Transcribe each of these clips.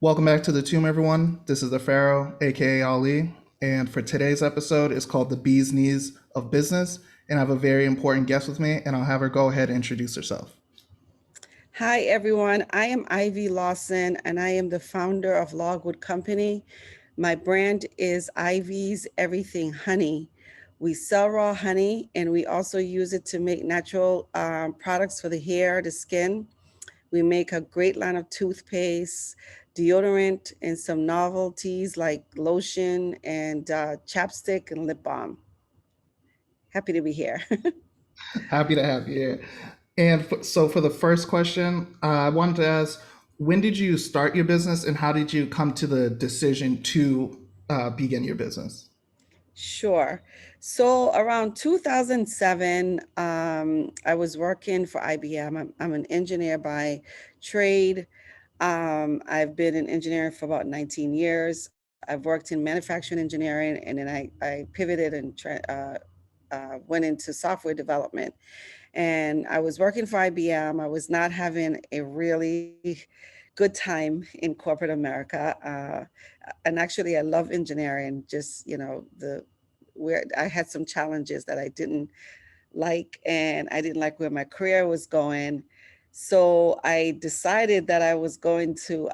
Welcome back to the tomb, everyone. This is the Pharaoh, aka Ali, and for today's episode, it's called "The Bee's Knees of Business." And I have a very important guest with me, and I'll have her go ahead and introduce herself. Hi, everyone. I am Ivy Lawson, and I am the founder of Logwood Company. My brand is Ivy's Everything Honey. We sell raw honey, and we also use it to make natural products for the hair, the skin. We make a great line of toothpaste, deodorant, and some novelties like lotion and chapstick and lip balm. Happy to be here. Happy to have you here. So, for the first question, I wanted to ask, when did you start your business, and how did you come to the decision to begin your business? Sure. So around 2007, I was working for IBM. I'm an engineer by trade. I've been in engineering for about 19 years. I've worked in manufacturing engineering, and then I pivoted and went into software development. And I was working for IBM. I was not having a really good time in corporate America. And actually, I love engineering. Just the where I had some challenges that I didn't like, and I didn't like where my career was going. So I decided that I was going to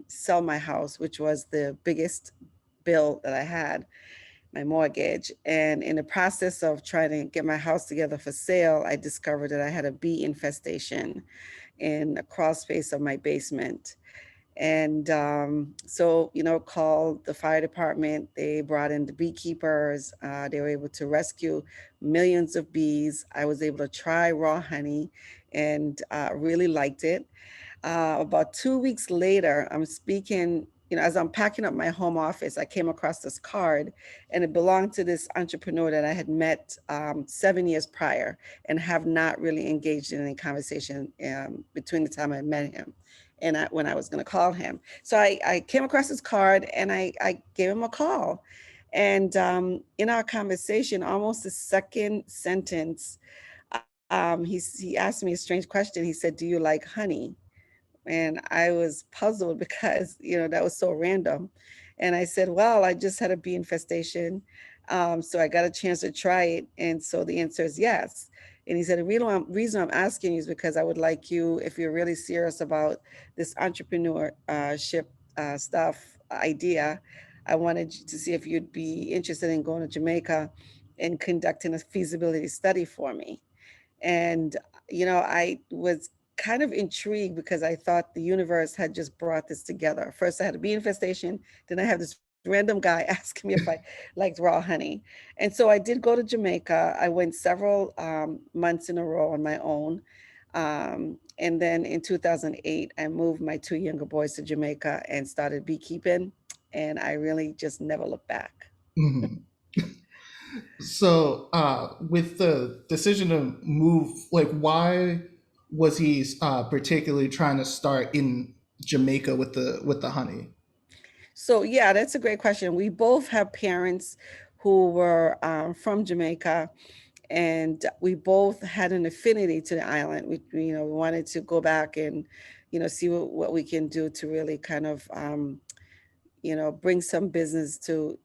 sell my house, which was the biggest bill that I had, my mortgage. And in the process of trying to get my house together for sale, I discovered that I had a bee infestation in the crawl space of my basement. And called the fire department. They brought in the beekeepers. They were able to rescue millions of bees. I was able to try raw honey and really liked it. About 2 weeks later, I'm speaking, as I'm packing up my home office, I came across this card, and it belonged to this entrepreneur that I had met 7 years prior and have not really engaged in any conversation between the time I met him and when I was going to call him. So I came across his card, and I gave him a call. And in our conversation, almost the second sentence, he asked me a strange question. He said, "Do you like honey?" And I was puzzled because, that was so random. And I said, "Well, I just had a bee infestation. So I got a chance to try it. And so the answer is yes." And he said, "The reason I'm asking you is because I would like you, if you're really serious about this entrepreneurship stuff idea, I wanted you to see if you'd be interested in going to Jamaica and conducting a feasibility study for me." And, I was kind of intrigued because I thought the universe had just brought this together. First, I had a bee infestation. Then I have this random guy asking me if I liked raw honey. And so I did go to Jamaica. I went several months in a row on my own. And then in 2008, I moved my two younger boys to Jamaica and started beekeeping. And I really just never looked back. Mhm. So, with the decision to move, like, why was he particularly trying to start in Jamaica with the honey? So yeah, that's a great question. We both have parents who were from Jamaica, and we both had an affinity to the island. We wanted to go back and, see what we can do to really kind of, bring some business to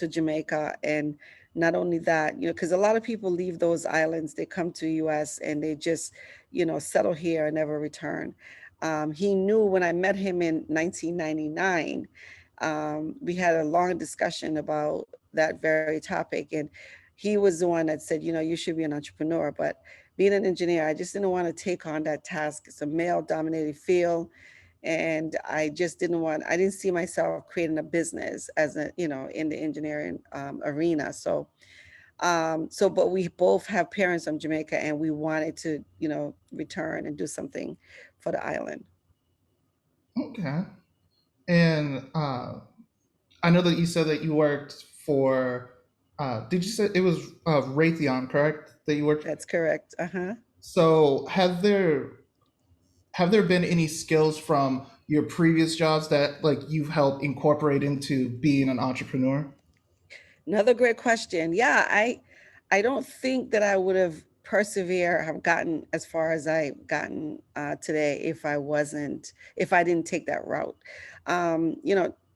Jamaica. And not only that, because a lot of people leave those islands, they come to US and they just, settle here and never return. He knew when I met him in 1999, we had a long discussion about that very topic. And he was the one that said, "You should be an entrepreneur." But being an engineer, I just didn't want to take on that task. It's a male dominated field. And I didn't see myself creating a business as in the engineering arena. But we both have parents from Jamaica, and we wanted to, return and do something for the island. Okay. And I know that you said that you worked for. Did you say it was Raytheon, correct? That you worked. That's correct. Uh-huh. So, have there been any skills from your previous jobs that like you've helped incorporate into being an entrepreneur? Another great question. Yeah, I don't think that I would have persevere, have gotten as far as I gotten today if I didn't take that route.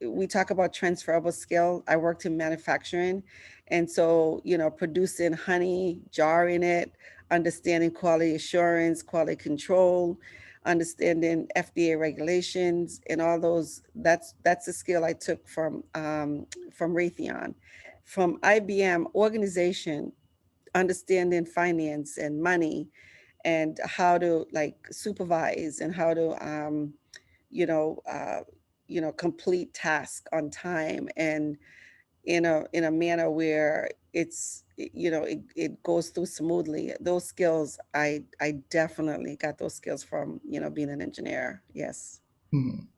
We talk about transferable skill. I worked in manufacturing, and so producing honey, jarring it, understanding quality assurance, quality control, understanding FDA regulations, and all those. That's a skill I took from Raytheon, from IBM organization, understanding finance and money, and how to like supervise, and how to you know uh, complete task on time, and in a manner where it goes through smoothly. Those skills, I definitely got those skills from being an engineer. Yes. Mhm.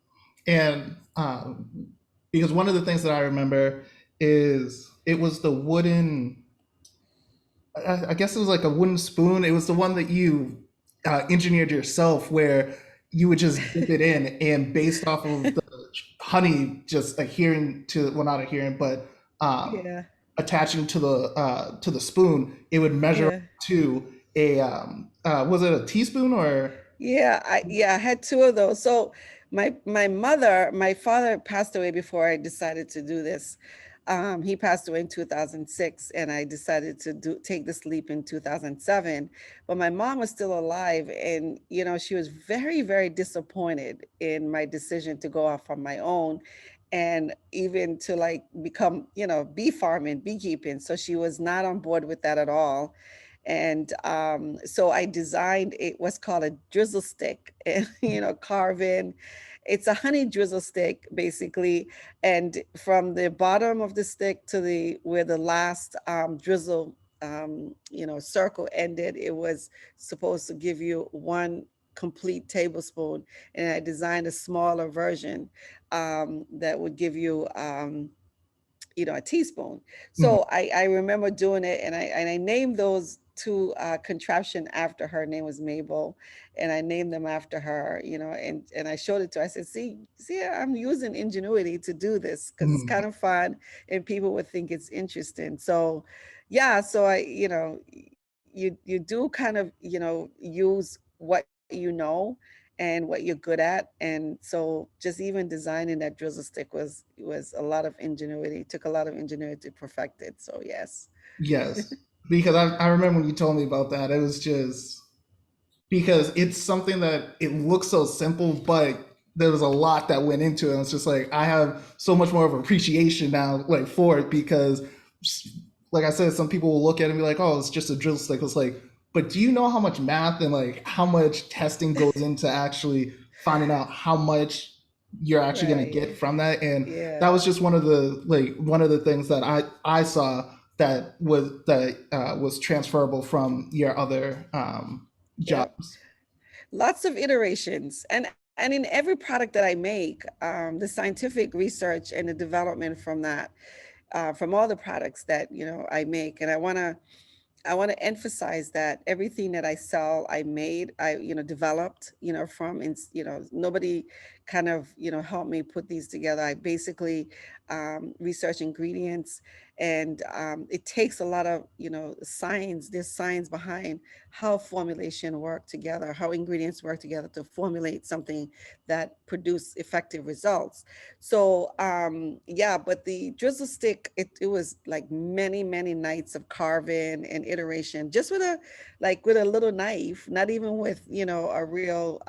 And because one of the things that I remember is it was the wooden, I guess it was like a wooden spoon. It was the one that you engineered yourself, where you would just dip it in, and based off of the honey just adhering to, well, not adhering, but um, Yeah. attaching to the spoon, it would measure up Yeah. to a was it a teaspoon or? I had two of those. So my father passed away before I decided to do this. He passed away in 2006, and I decided to take this leap in 2007. But my mom was still alive, and she was very, very disappointed in my decision to go off on my own, and even to like become, bee farming, beekeeping. So she was not on board with that at all. And so I designed what's called a drizzle stick, and carving. It's a honey drizzle stick, basically, and from the bottom of the stick to the where the last drizzle, circle ended, it was supposed to give you one complete tablespoon. And I designed a smaller version that would give you a teaspoon. Mhm, So I remember doing it, and I named those two contraption after her. Her name was Mabel, and I named them after her. And I showed it to her. I said, see, I'm using ingenuity to do this because it's mhm. kind of fun, and people would think it's interesting. So, yeah. So you do kind of use what and what you're good at. And so just even designing that drizzle stick was a lot of ingenuity. It took a lot of ingenuity to perfect it. So yes. Yes, because I remember when you told me about that, it was just because it's something that it looks so simple, but there was a lot that went into it. And it's just like I have so much more of appreciation now, like for it, because, like I said, some people will look at it and be like, "Oh, it's just a drill stick." It's like, but do you know how much math and like how much testing goes into actually finding out how much you're actually going to Right. get from that? And that Yeah. was just one of the things that I saw that was transferable from your other Yep. jobs. Lots of iterations. And in every product that I make, the scientific research and the development from that, from all the products that I make. And I want to emphasize that everything that I sell, I made, I developed, nobody kind of helped me put these together. I basically research ingredients, and it takes a lot of science. There's science behind how formulation work together, how ingredients work together to formulate something that produce effective results. So yeah, but the drizzle stick, it was like many, many nights of carving and iteration, just with a little knife, not even with a real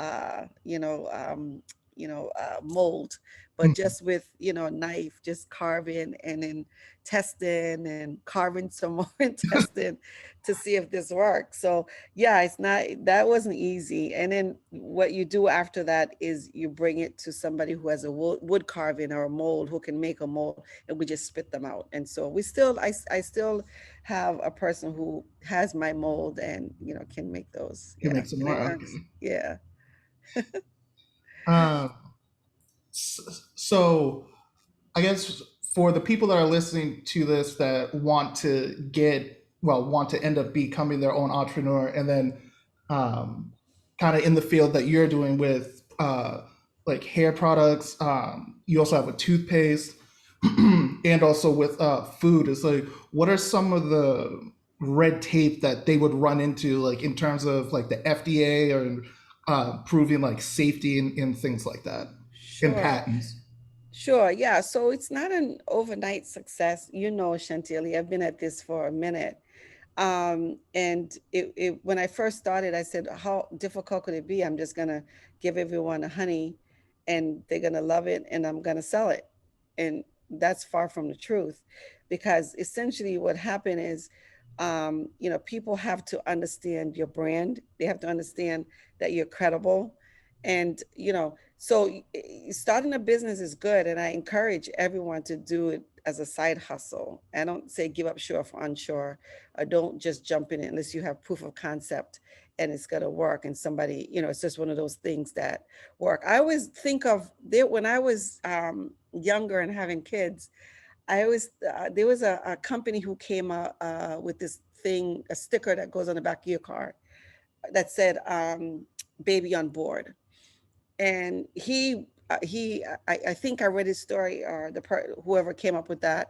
mold, but Mhm. just with a knife, just carving, and then testing and carving some more and testing to see if this works. So yeah, it's not that wasn't easy. And then what you do after that is you bring it to somebody who has a wood carving or a mold, who can make a mold, and we just spit them out. And so I still have a person who has my mold and can make those. Can Yeah. make some And more. it earns. Okay. Yeah. Um, so I guess for the people that are listening to this that want to end up becoming their own entrepreneur, and then kind of in the field that you're doing with like hair products, you also have a toothpaste, and also with food. It's like, what are some of the red tape that they would run into, like in terms of like the FDA or proving like safety and things like that, and Sure. patents. Sure, yeah. So it's not an overnight success. You know, Chantilly, I've been at this for a minute. And when I first started, I said, how difficult could it be? I'm just gonna give everyone a honey and they're gonna love it and I'm gonna sell it. And that's far from the truth because essentially what happened is, people have to understand your brand. They have to understand that you're credible. And, so starting a business is good. And I encourage everyone to do it as a side hustle. I don't say give up sure for unsure. Don't just jump in it unless you have proof of concept and it's going to work. And somebody, it's just one of those things that work. I always think of there when I was younger and having kids. I always there was a company who came out with this thing, a sticker that goes on the back of your car that said "Baby on board." And I think I read his story or whoever came up with that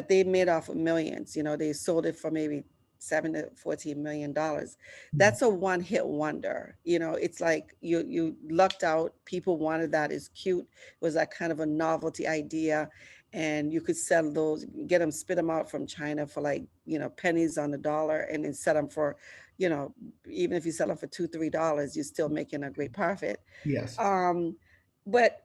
they made off of millions. They sold it for maybe 7 to 14 million dollars. That's a one hit wonder. It's like you lucked out. People wanted that. It's cute. It was that kind of a novelty idea, and you could sell those, get them, spit them out from China for like pennies on the dollar, and then sell them for, you know even if you sell them for $2 3, you're still making a great profit. Yes. um, but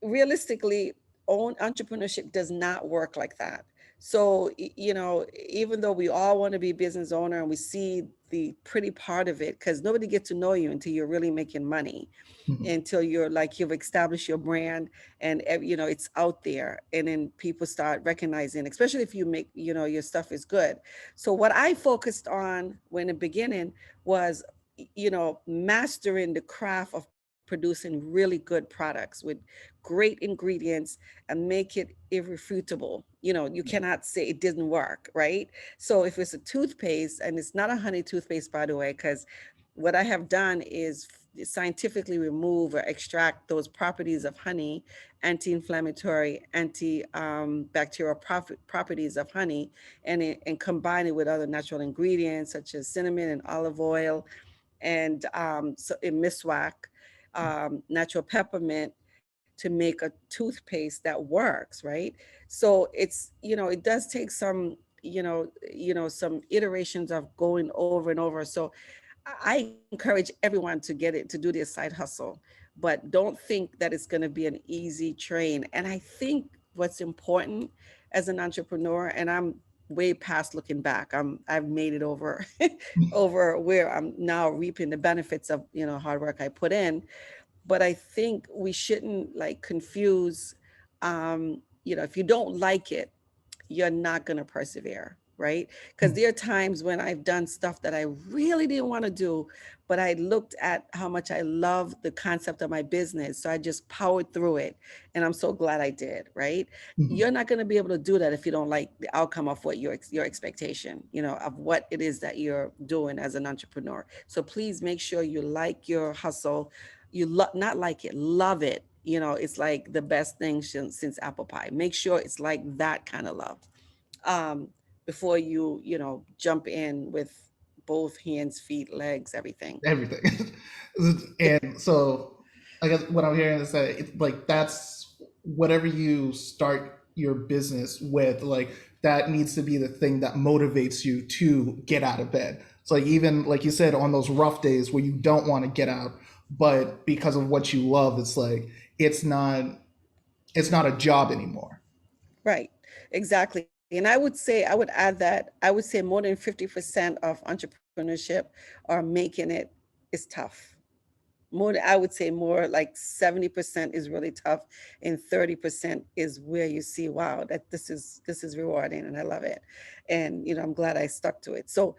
realistically, own entrepreneurship does not work like that. So, even though we all want to be business owner and we see the pretty part of it, because nobody gets to know you until you're really making money, Mhm. until you're like you've established your brand and it's out there, and then people start recognizing, especially if you make your stuff is good. So what I focused on when the beginning was mastering the craft of producing really good products with great ingredients and make it irrefutable. You cannot say it didn't work, right? So if it's a toothpaste, and it's not a honey toothpaste, by the way, because what I have done is scientifically remove or extract those properties of honey, anti-inflammatory, anti-bacterial properties of honey, and combine it with other natural ingredients such as cinnamon and olive oil, and so in miswak, natural peppermint, to make a toothpaste that works, right? So it does take some, some iterations of going over and over. So I encourage everyone to get it, to do their side hustle, but don't think that it's going to be an easy train. And I think what's important as an entrepreneur, and I'm way past looking back. I've made it over over where I'm now reaping the benefits of, hard work I put in. But I think we shouldn't like confuse, if you don't like it, you're not going to persevere, right? Because there are times when I've done stuff that I really didn't want to do, but I looked at how much I love the concept of my business. So I just powered through it. And I'm so glad I did, right? Mhm. You're not going to be able to do that if you don't like the outcome of what your expectation, of what it is that you're doing as an entrepreneur. So please make sure you like your hustle. Not like it, love it. It's like the best thing since apple pie. Make sure it's like that kind of love, um, before jump in with both hands, feet, legs, everything. Everything. And so I guess what I'm hearing is that like that's whatever you start your business with, like that needs to be the thing that motivates you to get out of bed. So like even like you said, on those rough days where you don't want to get out, but because of what you love, it's like it's not it's not a job anymore. Right, exactly. And I would add that I would say more than 50% of entrepreneurship are making it is tough. I would say more like 70% is really tough, and 30% is where you see, wow, that this is rewarding and I love it. And I'm glad I stuck to it. So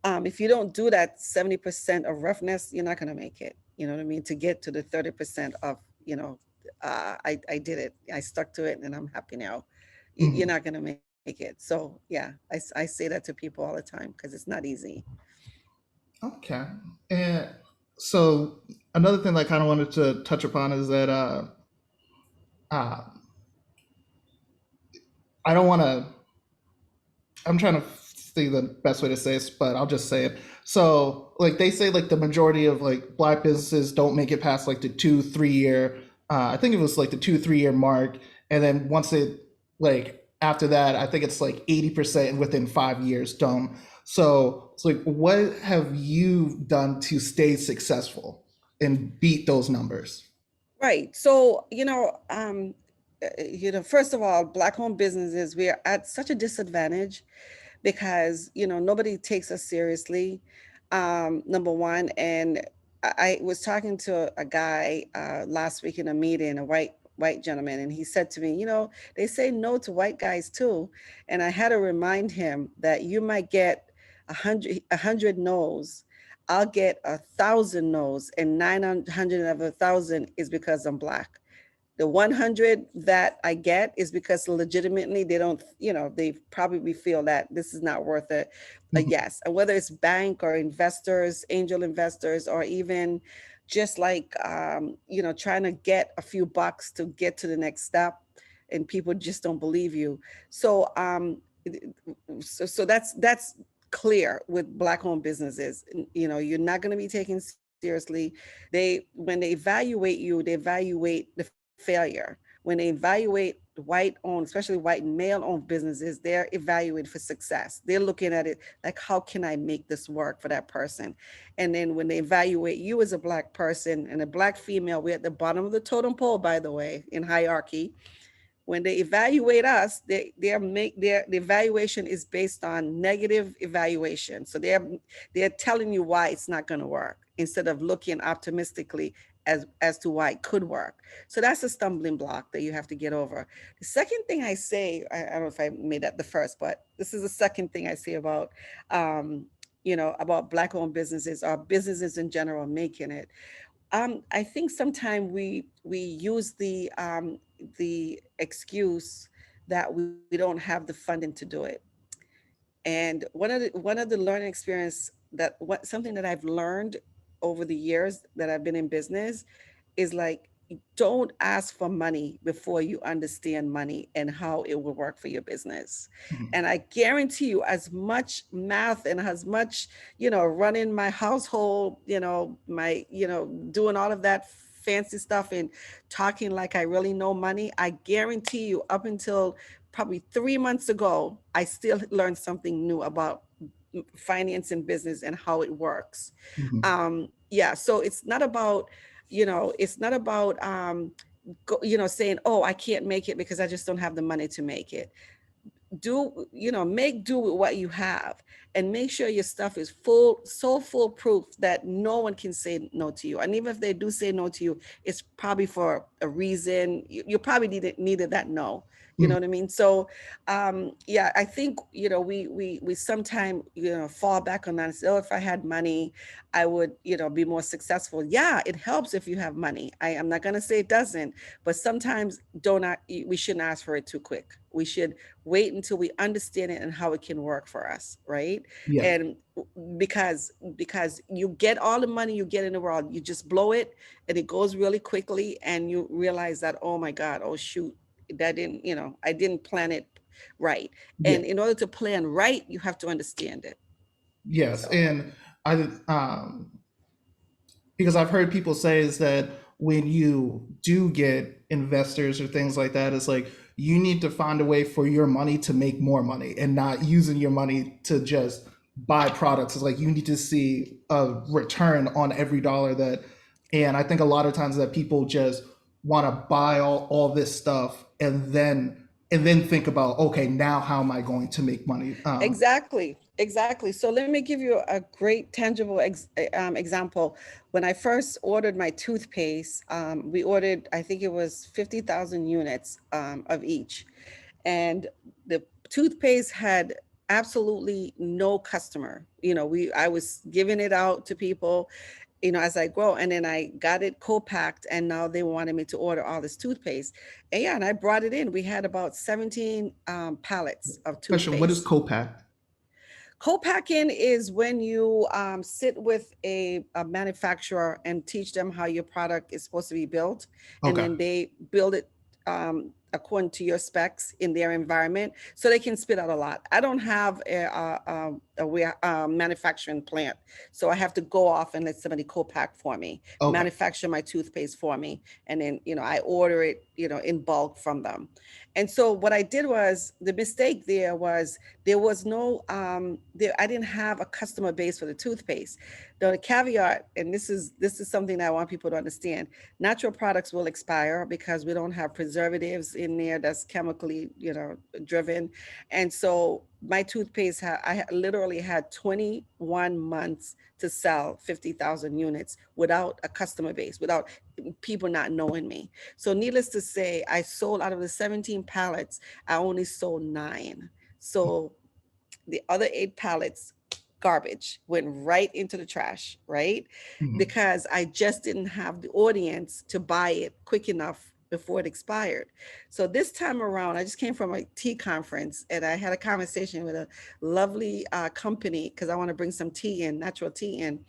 if you don't do that 70% of roughness, you're not going to make it. You know what I mean? To get to the 30% of, I did it. I stuck to it and I'm happy now. You're Mhm. not going to make it. So yeah, I say that to people all the time because it's not easy. Okay. And so another thing that I kind of wanted to touch upon is that uh, I don't want to. I'm trying to think the best way to say it, but I'll just say it. So, like they say, like the majority of like black businesses don't make it past like the 2 3 year. I think it was like the 2 3 year mark, and then once it like after that, I think it's like 80% within 5 years done. So it's like, what have you done to stay successful and beat those numbers? Right. So, first of all, black-owned businesses, we are at such a disadvantage because, nobody takes us seriously, number one. And I was talking to a guy last week in a meeting, a white gentleman, and he said to me, they say no to white guys too. And I had to remind him that you might get a hundred no's. I'll get 1,000 no's, and 900 of 1,000 is because I'm black. The 100 that I get is because legitimately they don't, they probably feel that this is not worth a Mhm. yes. And whether it's bank or investors, angel investors, or even just like, trying to get a few bucks to get to the next step, and people just don't believe you. So, so that's clear with black owned businesses. You're not going to be taken seriously. When they evaluate you, they evaluate the failure. When they evaluate white owned, especially white and male owned businesses, they're evaluated for success. They're looking at it like, how can I make this work for that person? And then when they evaluate you as a black person and a black female, we're at the bottom of the totem pole, by the way, in hierarchy. When they evaluate us, the evaluation is based on negative evaluation. So they're telling you why it's not going to work instead of looking optimistically as to why it could work. So that's a stumbling block that you have to get over. The second thing I say, I don't know if I made that the first, but this is the second thing I say um, about black owned businesses or businesses in general making it. I think sometimes we use the excuse that we don't have the funding to do it. And one of the learning experience that what something that I've learned over the years that I've been in business is like, don't ask for money before you understand money and how it will work for your business. Mhm. And I guarantee you, as much math and as much, running my household, doing all of that fancy stuff and talking like I really know money, I guarantee you, up until probably 3 months ago, I still learned something new about finance and business and how it works. Mhm. Yeah, so it's not about saying, oh, I can't make it because I just don't have the money to make it. Make do with what you have, and make sure your stuff is so foolproof that no one can say no to you. And even if they do say no to you, it's probably for a reason. You probably needed that no. You know Mhm. what I mean? So, yeah, I think, we sometimes, fall back on that and say, oh, if I had money, I would, be more successful. Yeah, it helps if you have money. I'm not going to say it doesn't, but sometimes don't we shouldn't ask for it too quick. We should wait until we understand it and how it can work for us, right? Yeah. And because you get all the money you get in the world, you just blow it, and it goes really quickly, and you realize that, oh my god, oh shoot, that didn't, I didn't plan it right. Yeah. And in order to plan right, you have to understand it. Yes. So And I because I've heard people say is that when you do get investors or things like that, it's like you need to find a way for your money to make more money and not using your money to just buy products. It's like you need to see a return on every dollar that, and I think a lot of times that people just want to buy all this stuff and then think about, okay, now how am I going to make money? exactly. So let me give you a great tangible example. When I first ordered my toothpaste, we ordered, I think it was 50,000 units of each, and the toothpaste had absolutely no customer. I was giving it out to people, as I grow. And then I got it co-packed, and now they wanted me to order all this toothpaste. And yeah, and I brought it in. We had about 17 pallets of Question: what is toothpaste. Copack? Co-packing is when you sit with a manufacturer and teach them how your product is supposed to be built, and Okay. then they build it. according to your specs in their environment, so they can spit out a lot. I don't have a manufacturing plant, so I have to go off and let somebody co-pack for me, Okay. manufacture my toothpaste for me, and then I order it in bulk from them. And so what I did was, the mistake there was, there was no there I didn't have a customer base for the toothpaste. The caveat, and this is something that I want people to understand: natural products will expire because we don't have preservatives in there that's chemically driven. And so my toothpaste literally had 21 months to sell 50,000 units without a customer base, without people not knowing me. So needless to say, I sold, out of the 17 pallets, I only sold 9. So the other 8 pallets, garbage, went right into the trash, right? Mhm. Because I just didn't have the audience to buy it quick enough before it expired. So this time around, I just came from a tea conference, and I had a conversation with a lovely company, because I want to bring some tea in, natural tea in.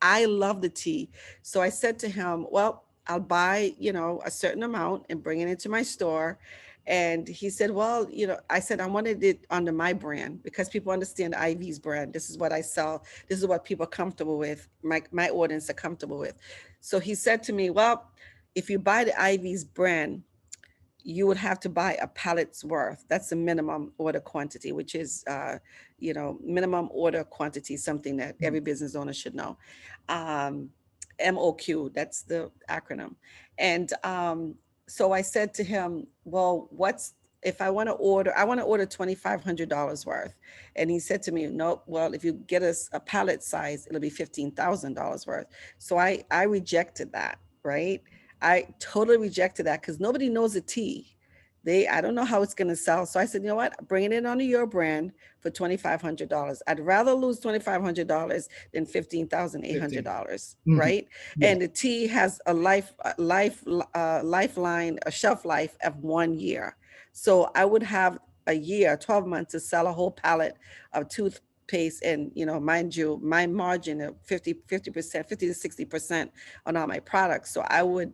I love the tea. So I said to him, well, I'll buy, a certain amount and bring it into my store. And he said, well, I said, I wanted it under my brand, because people understand Ivy's brand. This is what I sell. This is what people are comfortable with. My audience are comfortable with. So he said to me, well, if you buy the Ivy's brand, you would have to buy a pallet's worth. That's the minimum order quantity, which is, minimum order quantity, something that every business owner should know. Um, MOQ, that's the acronym. And so I said to him, well, if I want to order $2,500 worth. And he said to me, no, well, if you get us a pallet size, it'll be $15,000 worth. So I rejected that, right? I totally rejected that, because nobody knows the tea. I don't know how it's going to sell. So I said, you know what? Bring it in under your brand for $2,500. I'd rather lose $2,500 than15. $15,800, Mhm. right? Yeah. And the tea has a lifeline, a shelf life of 1 year. So I would have a year, 12 months to sell a whole pallet of toothpaste. And, mind you, my margin of 50%, 50 to 60% on all my products. So I would,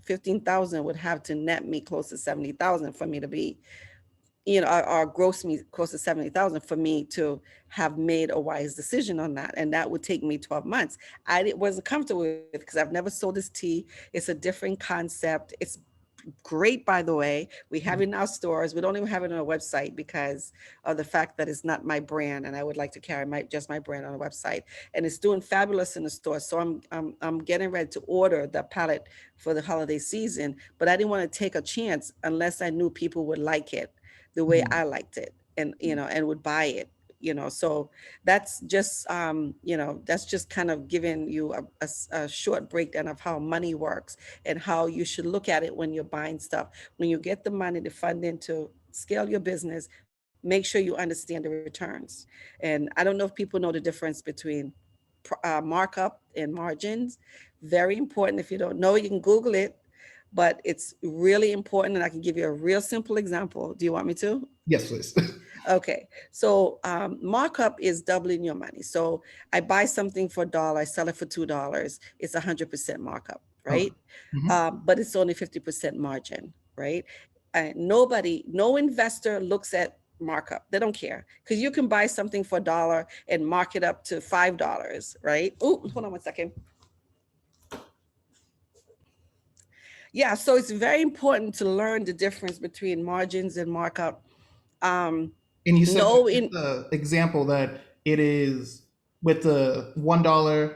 15,000 would have to net me close to 70,000 for me to be, or gross me close to 70,000 for me to have made a wise decision on that. And that would take me 12 months. Wasn't comfortable with, because I've never sold this tea. It's a different concept. It's great, by the way. We have it in our stores. We don't even have it on our website because of the fact that it's not my brand, and I would like to carry just my brand on the website. And it's doing fabulous in the store. So I'm getting ready to order the palette for the holiday season, but I didn't want to take a chance unless I knew people would like it the way Mhm. I liked it, and and would buy it. So that's just kind of giving you a short breakdown of how money works and how you should look at it when you're buying stuff. When you get the money to fund into scale your business, make sure you understand the returns. And I don't know if people know the difference between markup and margins. Very important. If you don't know, you can Google it, but it's really important. And I can give you a real simple example. Do you want me to? Yes, please. Okay, so markup is doubling your money. So I buy something for $1, I sell it for $2. It's 100% markup, Okay. right? Mhm. But it's only 50% margin, right? No investor looks at markup. They don't care, because you can buy something for $1 and mark it up to $5, right? Oh, hold on one second. Yeah, so it's very important to learn the difference between margins and markup. Um, And you said that no, with in the example that it is with the $1,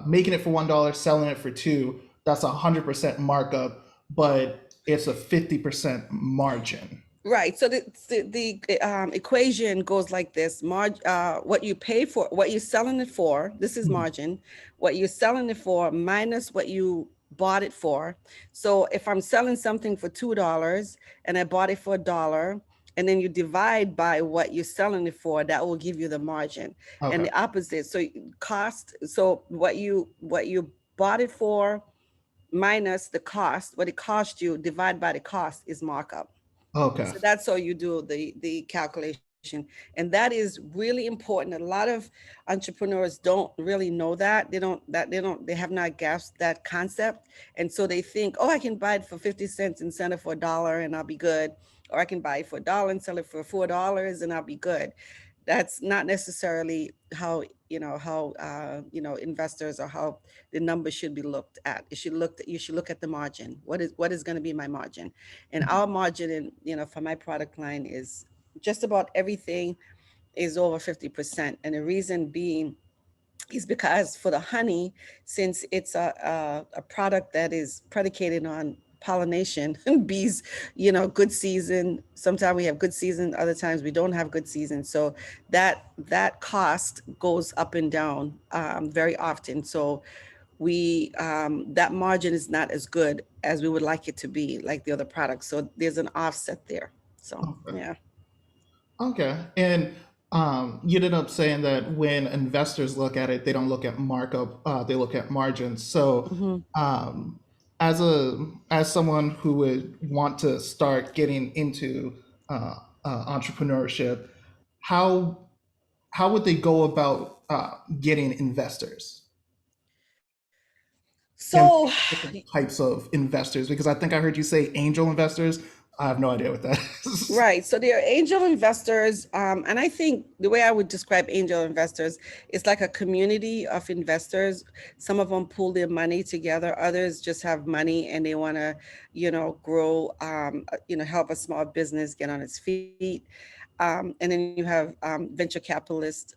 making it for $1, selling it for two. That's 100% markup, but it's a 50% margin. Right. So the equation goes like this: what you pay for, what you're selling it for. This is Mhm. margin. What you're selling it for minus what you bought it for. So if I'm selling something for $2 and I bought it for $1, and then you divide by what you're selling it for, that will give you the margin. And Okay. the opposite. So cost. So what you bought it for minus the cost, what it cost you, divide by the cost, is markup. Okay. So that's how you do the calculation. And that is really important. A lot of entrepreneurs don't really know that. They have not grasped that concept. And so they think, oh, I can buy it for 50 cents and sell it for $1 and I'll be good. Or I can buy it for $1 and sell it for $4 and I'll be good. That's not necessarily how, investors, or how the numbers should be looked at. You should look at the margin. What is going to be my margin? And Mhm. our margin for my product line is just about everything is over 50%. And the reason being is because for the honey, since it's a product that is predicated on pollination and bees, good season. Sometimes we have good season, other times we don't have good season. So that cost goes up and down very often. So we that margin is not as good as we would like it to be, like the other products. So there's an offset there. So Okay. yeah. Okay. And you ended up saying that when investors look at it, they don't look at markup, they look at margins. So, Hmm. um, as someone who would want to start getting into uh, entrepreneurship, how how would they go about getting investors? And So different types of investors, because I think I heard you say angel investors. I have no idea what that is. right. So they are angel investors. And I think the way I would describe angel investors is like a community of investors. Some of them pool their money together. Others just have money and they want to, grow, help a small business get on its feet. And then you have venture capitalists,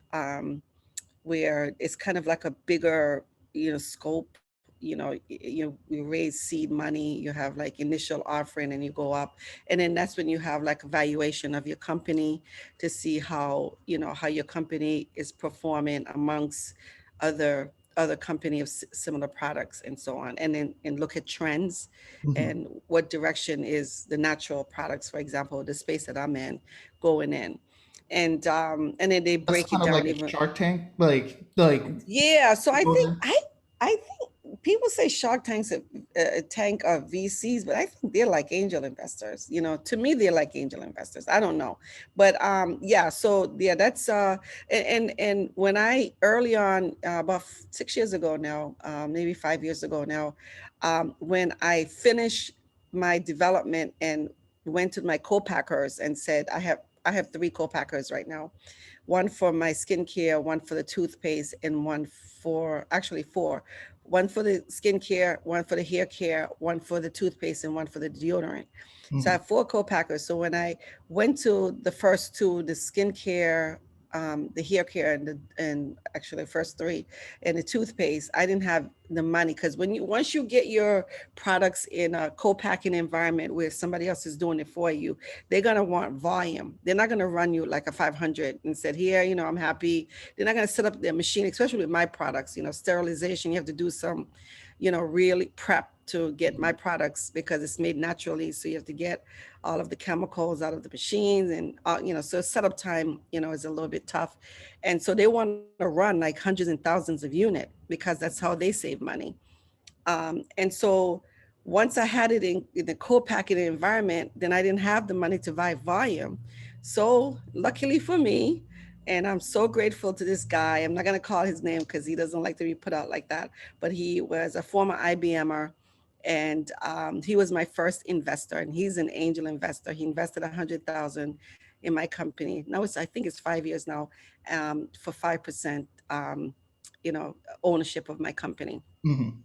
where it's kind of like a bigger, scope. You raise seed money, you have like initial offering and you go up, and then that's when you have like a valuation of your company to see how your company is performing amongst other company of similar products and so on, and then and look at trends Mhm. and what direction is the natural products, for example, the space that I'm in, going in. And then they That's break kind it of down like a even. Shark Tank, like Yeah, so I think owner. I think people say Shark Tank's a tank of VCs, but I think they're like angel investors. To me, they're like angel investors. I don't know, but yeah. So yeah, that's and when I early on, about 6 years ago now, maybe 5 years ago now, when I finished my development and went to my co-packers and said, I have three co-packers right now, one for my skincare, one for the toothpaste, and one for, actually four, one for the skincare, one for the hair care, one for the toothpaste, and one for the deodorant. So I Mhm. have four co-packers. So when I went to the first two, the skincare, the hair care, and actually the first three, and the toothpaste, I didn't have the money, because once you get your products in a co-packing environment where somebody else is doing it for you, they're gonna want volume. They're not gonna run you like a 500 and said, here, I'm happy. They're not gonna set up their machine, especially with my products. Sterilization. You have to do some, really prep to get my products because it's made naturally. So you have to get all of the chemicals out of the machines, and so setup time, is a little bit tough. And so they want to run like hundreds and thousands of units because that's how they save money. And so once I had it in the co-packing environment, then I didn't have the money to buy volume. So luckily for me, and I'm so grateful to this guy, I'm not going to call his name because he doesn't like to be put out like that, but he was a former IBMer, and he was my first investor, and he's an angel investor. He invested 100,000 in my company. Now I think it's 5 years now, for 5%, ownership of my company. Mhm.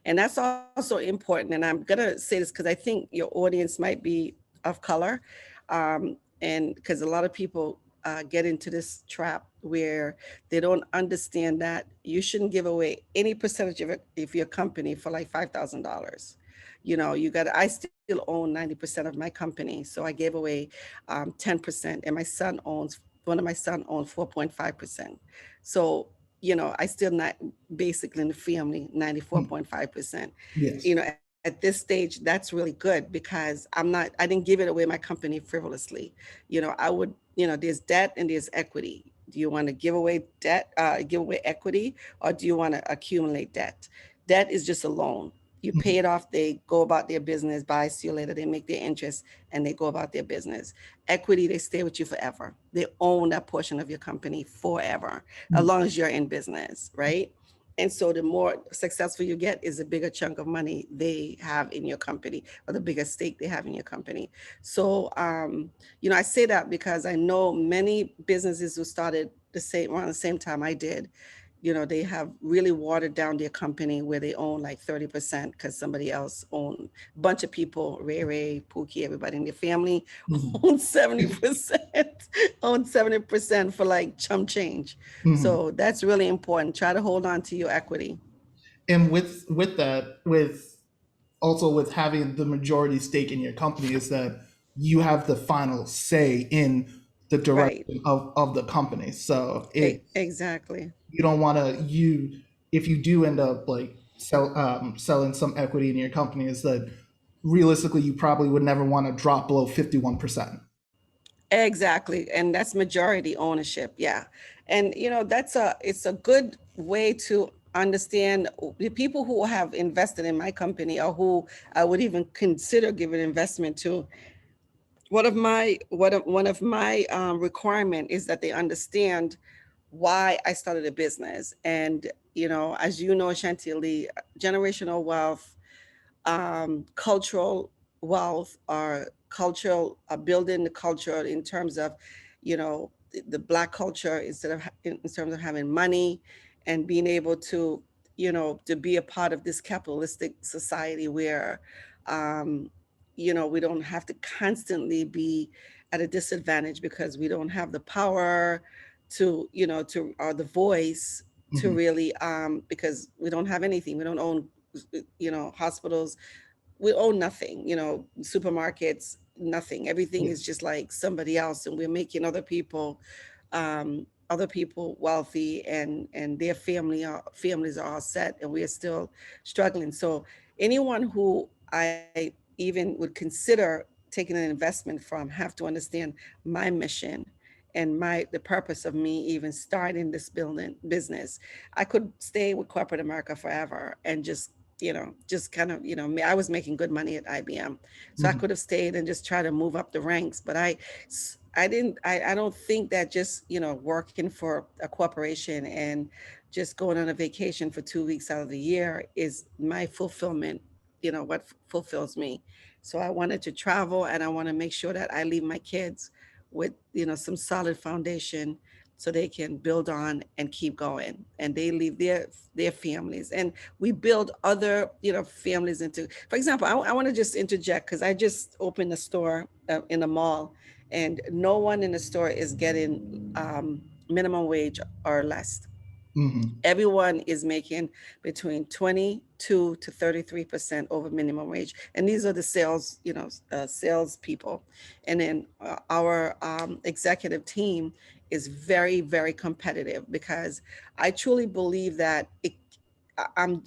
And that's also important. And I'm going to say this because I think your audience might be of color. And because a lot of people get into this trap where they don't understand that you shouldn't give away any percentage of your company for like $5,000. I still own 90% of my company. So I gave away 10%, and one of my son owns 4.5%. So, I still not basically in the family Mhm. 94.5%. Yes. At this stage, that's really good because I didn't give it away my company frivolously. I would, there's debt and there's equity. Do you want to give away debt, give away equity, or do you want to accumulate debt? Debt is just a loan. You Mhm. pay it off, they go about their business, buy, see you later, they make their interest, and they go about their business. Equity, they stay with you forever. They own that portion of your company forever, as Mhm. long as you're in business, right? And so the more successful you get is a bigger chunk of money they have in your company, or the bigger stake they have in your company. So, I say that because I know many businesses who started the same around the same time I did. They have really watered down their company where they own like 30% because somebody else owned a bunch of people, Ray, Pookie, everybody in their family Mhm. owned 70%, owned 70% for like chump change. Mhm. So that's really important. Try to hold on to your equity. And with that, with also with having the majority stake in your company, is that you have the final say in the Right. direction of the company. So it Exactly. you don't want to you if you do end up like selling some equity in your company, is that realistically you probably would never want to drop below 51%. Exactly. And that's majority ownership. Yeah. And it's a good way to understand the people who have invested in my company, or who I would even consider giving investment to. One of my requirement is that they understand why I started a business. And as you know, Chantilly, generational wealth, cultural wealth, or cultural, building the culture in terms of, the Black culture, in terms of having money and being able to be a part of this capitalistic society where, um, we don't have to constantly be at a disadvantage because we don't have the power or the voice to Mhm. really, because we don't have anything. We don't own hospitals. We own nothing, supermarkets, nothing. Everything Yeah. is just like somebody else, and we're making other people wealthy, and their families are all set, and we are still struggling. So anyone who I even would consider taking an investment from have to understand my mission and the purpose of me even starting this building business. I could stay with corporate America forever and just kind of, I was making good money at IBM. So I Mhm. could have stayed and just try to move up the ranks. But I didn't, I don't think that just, working for a corporation and just going on a vacation for 2 weeks out of the year is my fulfillment, what fulfills me. So I wanted to travel, and I want to make sure that I leave my kids with, some solid foundation so they can build on and keep going, and they leave their families, and we build other families into. For example, I want to just interject because I just opened a store in a mall, and no one in the store is getting minimum wage or less. Mhm. Everyone is making between 22 to 33% over minimum wage, and these are the sales people. And then our executive team is very, very competitive, because I truly believe that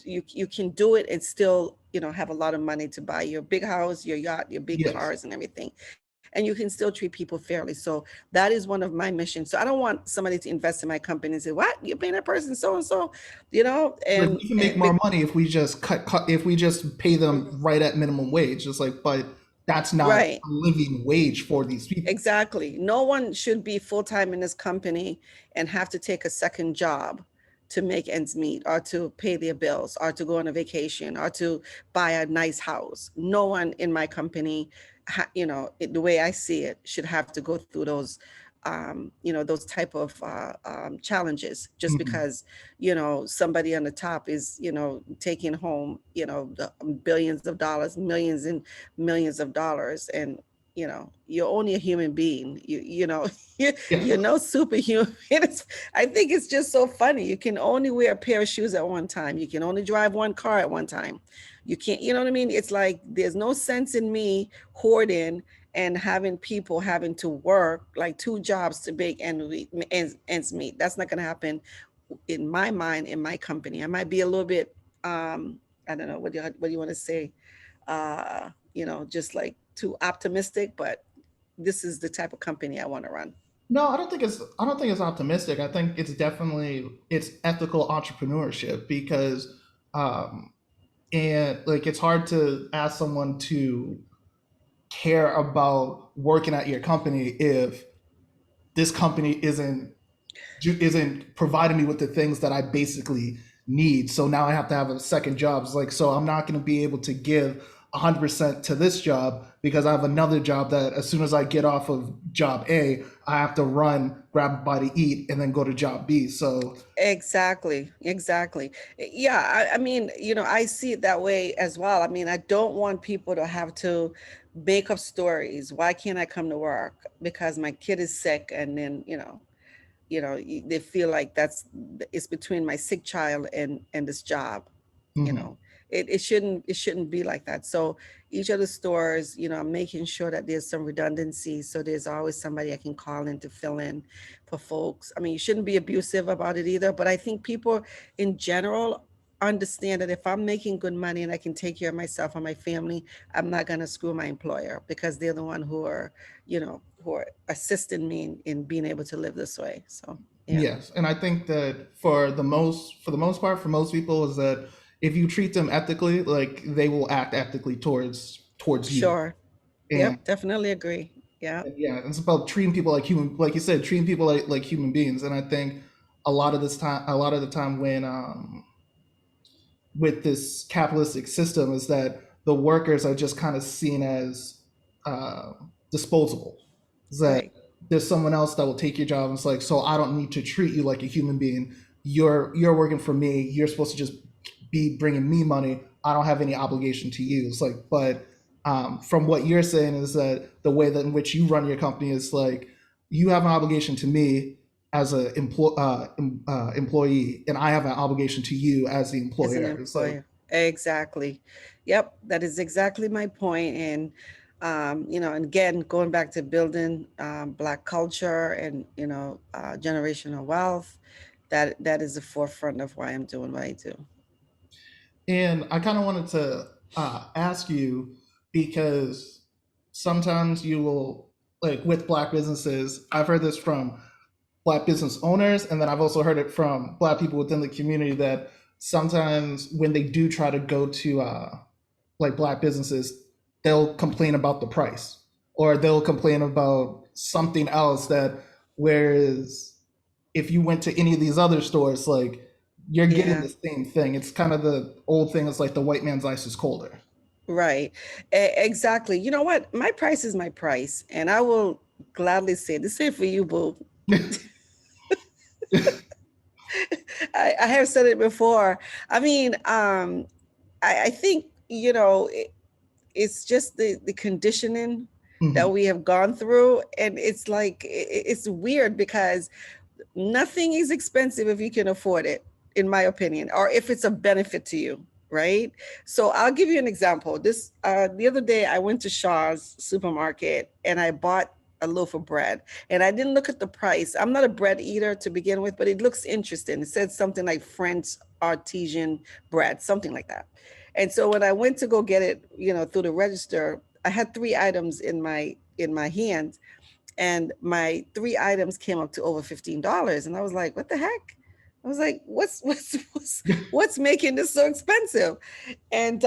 you can do it and still have a lot of money to buy your big house, your yacht, your big Yes. cars and everything, and you can still treat people fairly. So that is one of my missions. So I don't want somebody to invest in my company and say, "What, you're paying that person so and so," Like and we can make more money if we just cut if we just pay them right at minimum wage. Just like, but that's not right. a living wage for these people. Exactly. No one should be full time in this company and have to take a second job to make ends meet, or to pay their bills, or to go on a vacation, or to buy a nice house. No one in my company, the way I see it, should have to go through those type of challenges just Mhm. because, somebody on the top is, taking home, the billions of dollars, millions and millions of dollars. And you're only a human being. Yeah. You're no superhuman. I think it's just so funny. You can only wear a pair of shoes at one time. You can only drive one car at one time. You can't, you know what I mean? It's like there's no sense in me hoarding and having people having to work like two jobs to make ends meet. That's not going to happen in my mind, in my company. I might be a little bit, I don't know, what do you want to say? Just like too optimistic, but this is the type of company I want to run. No, I don't think it's optimistic. I think it's definitely it's ethical entrepreneurship because um, And like it's hard to ask someone to care about working at your company if this company isn't providing me with the things that I basically need. So now I have to have a second job. It's like, so I'm not going to be able to give 100% to this job because I have another job that as soon as I get off of job A, I have to run, grab a bite to eat, and then go to job B. So Exactly, exactly. Yeah, I mean, I see it that way as well. I mean, I don't want people to have to make up stories. Why can't I come to work? Because my kid is sick, and then, they feel like it's between my sick child and this job. you mhm. know it shouldn't be like that. So each of the stores, I'm making sure that there's some redundancy, so there's always somebody I can call in to fill in for folks. I mean, you shouldn't be abusive about it either, but I think people in general understand that if I'm making good money and I can take care of myself and my family, I'm not going to screw my employer, because they're the one who are assisting me in being able to live this way. So yeah. Yes, and I think that for the most part, for most people, is that if you treat them ethically, like they will act ethically towards you. Sure. And Yep, definitely agree. Yeah. yeah, it's about treating people like human, like you said, treating people like human beings. And I think a lot of the time when with this capitalistic system is that the workers are just kind of seen as uh, disposable. Is that Right. there's someone else that will take your job, and it's like, so I don't need to treat you like a human being. You're working for me. You're supposed to just be bringing me money. I don't have any obligation to you. It's like, but from what you're saying is that the way that in which you run your company is like you have an obligation to me as a employee, and I have an obligation to you as the As an employer. It's like, employer. Exactly. Yep, that is exactly my point. And and again, going back to building Black culture and generational wealth, that is the forefront of why I'm doing what I do. and I kind of wanted to ask you because sometimes you will like with black businesses. I've heard this from black business owners, and then I've also heard it from black people within the community that sometimes when they do try to go to like black businesses, they'll complain about the price or they'll complain about something else that whereas if you went to any of these other stores, like you're getting Yeah, the same thing. It's kind of the old thing. It's like the white man's ice is colder. right. Exactly. You know what? My price is my price, and I will gladly say the same for you, boo. I have said it before. I mean, I think, it's just the conditioning that Mhm. we have gone through. And it's like, it's weird because nothing is expensive if you can afford it, in my opinion, or if it's a benefit to you, right? So I'll give you an example. The other day I went to Shaw's supermarket and I bought a loaf of bread, and I didn't look at the price. I'm not a bread eater to begin with, but it looks interesting. It said something like French artisan bread, something like that. And so when I went to go get it, through the register, I had three items in my hand, and my three items came up to over $15. And I was like, what the heck? I was like, what's making this so expensive? And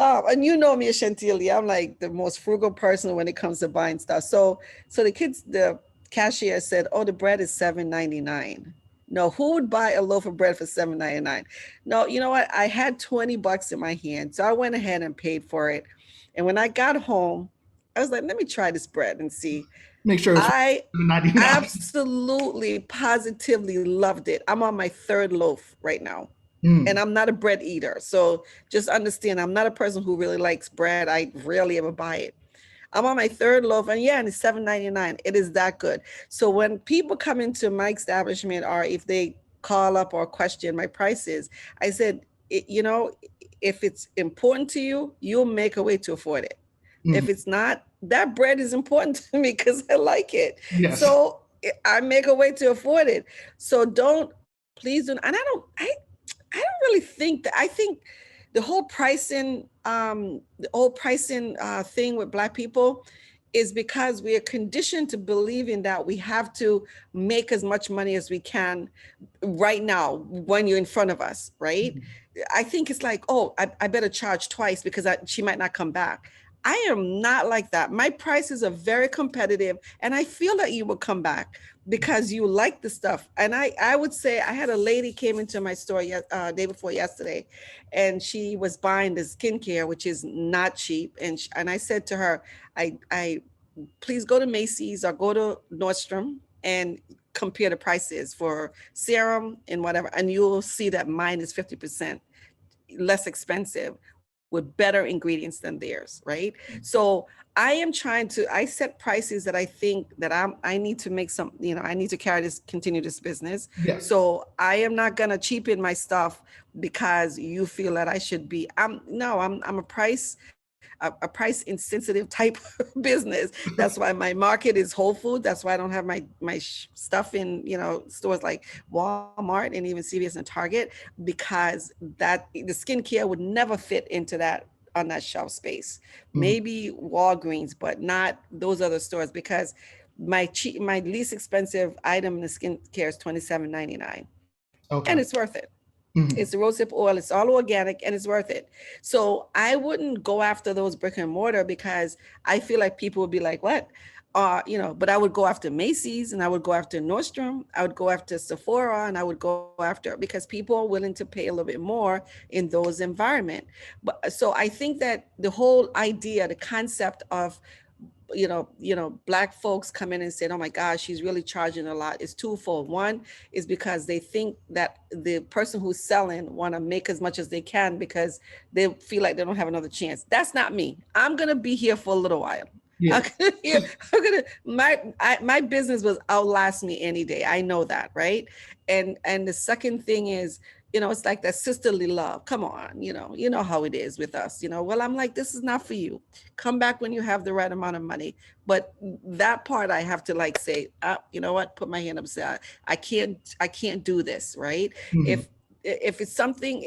you know me, Chantilly, I'm like the most frugal person when it comes to buying stuff. So the cashier said, oh, the bread is $7.99. No, who would buy a loaf of bread for $7.99? No, you know what? I had $20 in my hand. So I went ahead and paid for it. And when I got home, I was like, let me try this bread and see. Make sure it's I 99. absolutely positively loved it. I'm on my third loaf right now. And Mm. I'm not a bread eater. So just understand, I'm not a person who really likes bread. I rarely ever buy it. I'm on my third loaf, and yeah, and it's $7.99. It is that good. So when people come into my establishment, or if they call up or question my prices, I said, if it's important to you, you'll make a way to afford it. Mm. If it's not, that bread is important to me because I like it. Yes. So I make a way to afford it. So please don't. And I don't really think that. I think the whole pricing thing with Black people, is because we are conditioned to believing that we have to make as much money as we can right now when you're in front of us, right? Mhm. I think it's like, oh, I better charge twice because she might not come back. I am not like that. My prices are very competitive, and I feel that you will come back because you like the stuff. And I would say I had a lady came into my store day before yesterday, and she was buying the skincare, which is not cheap. And I said to her, I please go to Macy's or go to Nordstrom and compare the prices for serum and whatever, and you'll see that mine is 50% less expensive with better ingredients than theirs, right? So I am trying to, I set prices that I think that I need to make some, I need to continue this business. Yeah. So I am not gonna cheapen my stuff because you feel that I should be. I'm a price insensitive type business. That's why my market is Whole Foods. That's why I don't have my stuff in stores like Walmart and even CVS and Target, because that the skincare would never fit into that on that shelf space. Mhm. Maybe Walgreens, but not those other stores, because my least expensive item in the skincare is $27.99, and Okay. it's worth it. It's the Mhm. rosehip oil. It's all organic and it's worth it. So I wouldn't go after those brick and mortar because I feel like people would be like, what? But I would go after Macy's and I would go after Nordstrom. I would go after Sephora and I would go after, because people are willing to pay a little bit more in those environments. But so I think that the whole idea, the concept of black folks come in and say, oh my gosh, she's really charging a lot, is twofold. One is because they think that the person who's selling want to make as much as they can because they feel like they don't have another chance. That's not me. I'm gonna be here for a little while. Yeah. My business will outlast me any day. I know that, right? And the second thing is, it's like that sisterly love. Come on, you know how it is with us. Well, I'm like, this is not for you. Come back when you have the right amount of money. But that part I have to like say, you know what? Put my hand up. Say, I can't do this, right? Mhm. If it's something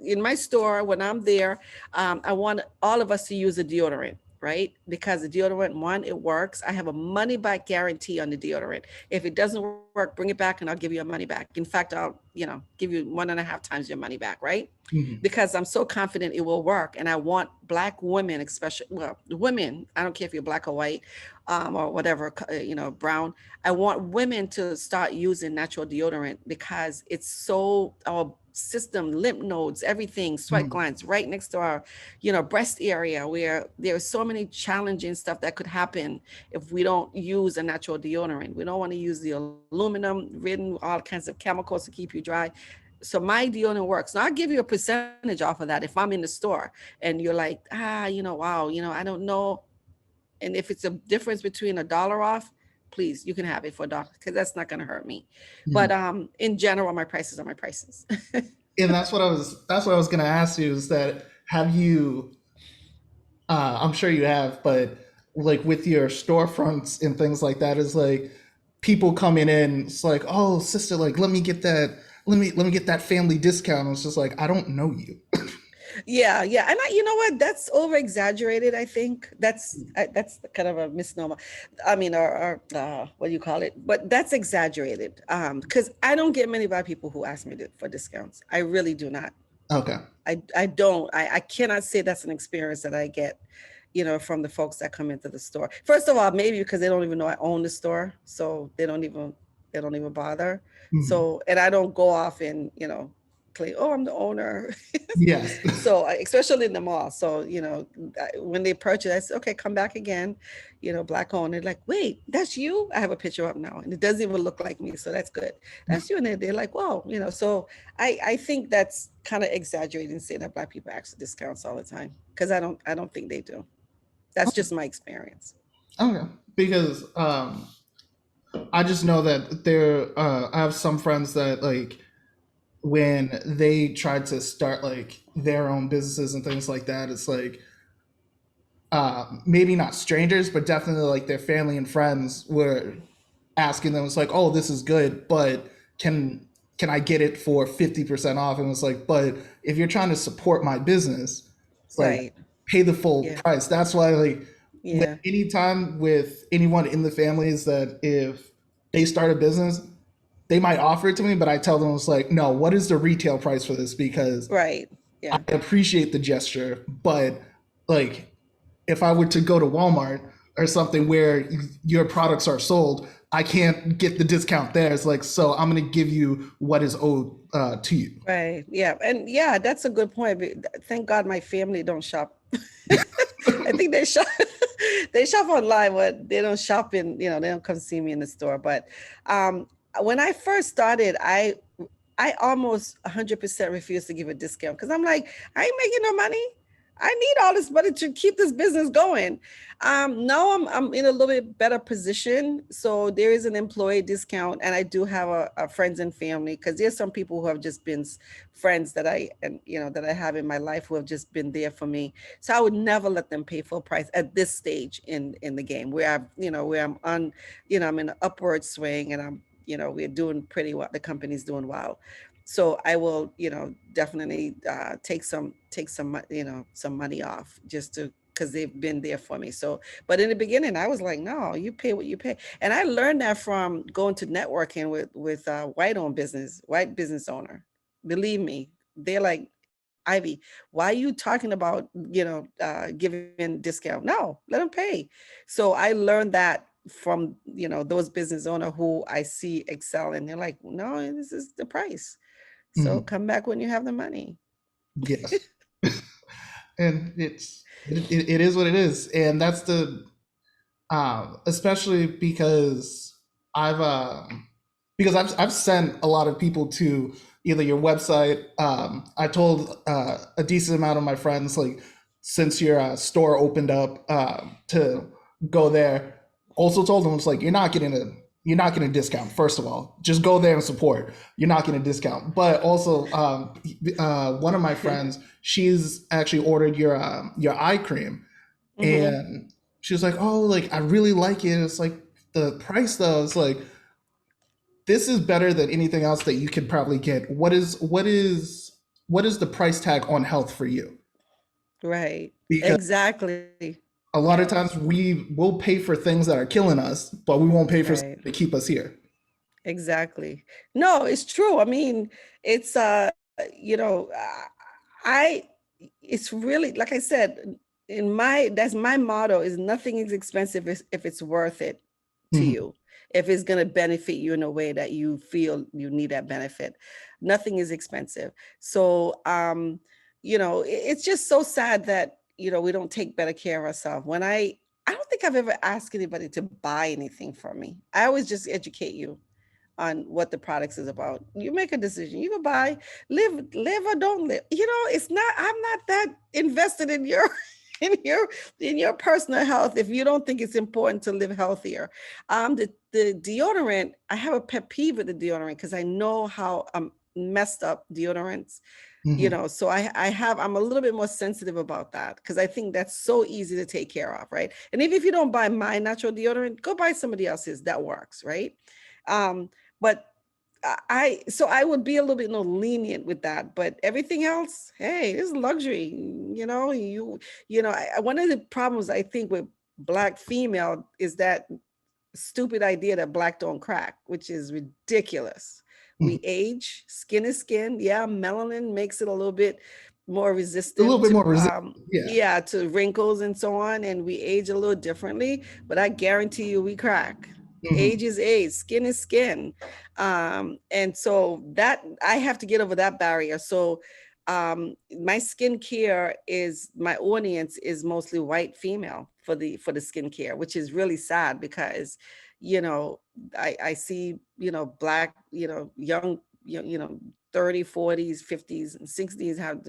in my store when I'm there, I want all of us to use a deodorant, right? Because the deodorant, one, it works. I have a money back guarantee on the deodorant. If it doesn't work, bring it back and I'll give you your money back. In fact, I'll, give you 1.5 times your money back, right? Mhm. Because I'm so confident it will work. And I want black women, especially, well, women, I don't care if you're black or white, or whatever, brown. I want women to start using natural deodorant because it's so, our system, lymph nodes, everything, sweat Mhm. glands right next to our, breast area, where there's so many challenging stuff that could happen if we don't use a natural deodorant. We don't want to use the aluminum ridden, all kinds of chemicals to keep you dry. So my deodorant works. Now I'll give you a percentage off of that if I'm in the store and you're like, wow, I don't know. And if it's a difference between $1 off, please, you can have it for $1 because that's not going to hurt me. But Mhm. in general, my prices are my prices. And that's what I was gonna ask you is that have you I'm sure you have, but like with your storefronts and things like that, is like people coming in, it's like, oh sister, like let me get that family discount. It's just like I don't know you. Yeah, yeah, and you know what? That's over exaggerated. I think that's kind of a misnomer. I mean, or what do you call it? But that's exaggerated. Because I don't get many black people who ask me for discounts. I really do not. Okay. I don't. I cannot say that's an experience that I get, from the folks that come into the store. First of all, maybe because they don't even know I own the store, so they don't even bother. Mhm. So, and I don't go off and claim, oh, I'm the owner. Yes. So especially in the mall. So, when they purchase, I say, okay, come back again, black owned. They're like, wait, that's you? I have a picture up now and it doesn't even look like me. So that's good. That's you. And they're like, whoa, so I think that's kind of exaggerating saying that black people ask for discounts all the time. Cause I don't think they do. That's just my experience. Okay. Because I just know that I have some friends that like when they tried to start like their own businesses and things like that, it's like maybe not strangers, but definitely like their family and friends were asking them. It's like, oh, this is good, but can can I get it for 50% off? And it's like, but if you're trying to support my business, it's like Right. pay the full Yeah. price. That's why like with Yeah. any time with anyone in the family is that if they start a business, they might offer it to me, but I tell them it's like, no, what is the retail price for this? Because Right. I Yeah. appreciate the gesture, but like if I were to go to Walmart or something where your products are sold, I can't get the discount there. It's like, so I'm going to give you what is owed to you. Right. Yeah. And yeah, that's a good point. Thank God my family don't shop. I think they shop they shop online, but they don't shop in, they don't come see me in the store. But um when I first started, I almost 100% refused to give a discount because I'm like, I ain't making no money. I need all this money to keep this business going. Now I'm in a little bit better position. So there is an employee discount, and I do have a friends and family because there's some people who have just been friends that that I have in my life who have just been there for me. So I would never let them pay full price at this stage in the game where I'm on, I'm in an upward swing, and we're doing pretty well. The company's doing well. So I will, definitely take some money off just to because they've been there for me. So, but in the beginning, I was like, no, you pay what you pay, and I learned that from going to networking with white business owner. Believe me, they're like, Ivy, why are you talking about giving discount? No, let them pay. So I learned that from those business owner who I see excel, and they're like, no, this is the price. So Mhm. come back when you have the money. Yes. And it is what it is. And that's the, especially I've I've sent a lot of people to either your website. I told a decent amount of my friends like since your store opened up to go there. Also told them it's like you're not getting a discount. First of all, just go there and support. You're not getting a discount. But also, one of my friends, she's actually ordered your eye cream, Hmm. and she was like, "Oh, like I really like it." It's like the price though. It's like this is better than anything else that you could probably get. What is the price tag on health for you? Right. Because Exactly. a lot of Yeah. times we will pay for things that are killing us, but we won't pay for something Right. to keep us here. Exactly. No, it's true. I mean, it's I it's really like I said, that's my motto is nothing is expensive if it's worth it to Mhm. you. If it's going to benefit you in a way that you feel you need that benefit. Nothing is expensive. So it's just so sad that we don't take better care of ourselves. I don't think I've ever asked anybody to buy anything from me. I always just educate you on what the products is about. You make a decision. You can buy, live or don't live. It's not. I'm not that invested in your in your in your personal health if you don't think it's important to live healthier. The deodorant. I have a pet peeve with the deodorant because I know how messed up deodorants. Mhm. So I'm a little bit more sensitive about that because I think that's so easy to take care of, right? And even if you don't buy my natural deodorant, go buy somebody else's that works, right? Um, but so I would be a little bit more lenient with that, but everything else, hey, this is luxury. One of the problems I think with Black female is that stupid idea that Black don't crack, which is ridiculous. Mhm. We age, skin is skin. Yeah, melanin makes it a little bit more A little resistant bit to more resistant. Yeah. yeah, to wrinkles and so on, and we age a little differently, but I guarantee you we crack. Mhm. Age is age, skin is skin. And so that I have to get over that barrier. So my skincare is my audience is mostly white female for the skincare, which is really sad because you know I see Black young 30, 40s, 50s, and 60s have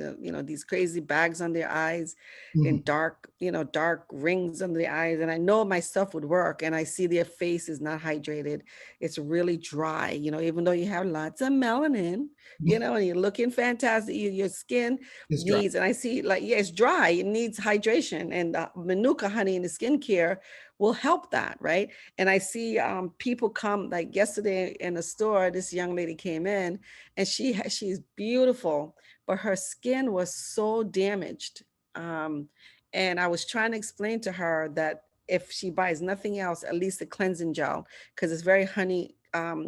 these crazy bags on their eyes and Mhm. dark rings under the eyes. And I know my stuff would work. And I see their face is not hydrated. It's really dry, even though you have lots of melanin, and you're looking fantastic. Your skin It's dry. needs, and I see like, yeah, it's dry. It needs hydration. And Manuka honey in the skincare will help that, right? And I see people come like yesterday in the store, this young lady came in and she's beautiful, but her skin was so damaged. And I was trying to explain to her that if she buys nothing else, at least a cleansing gel, because it's very honey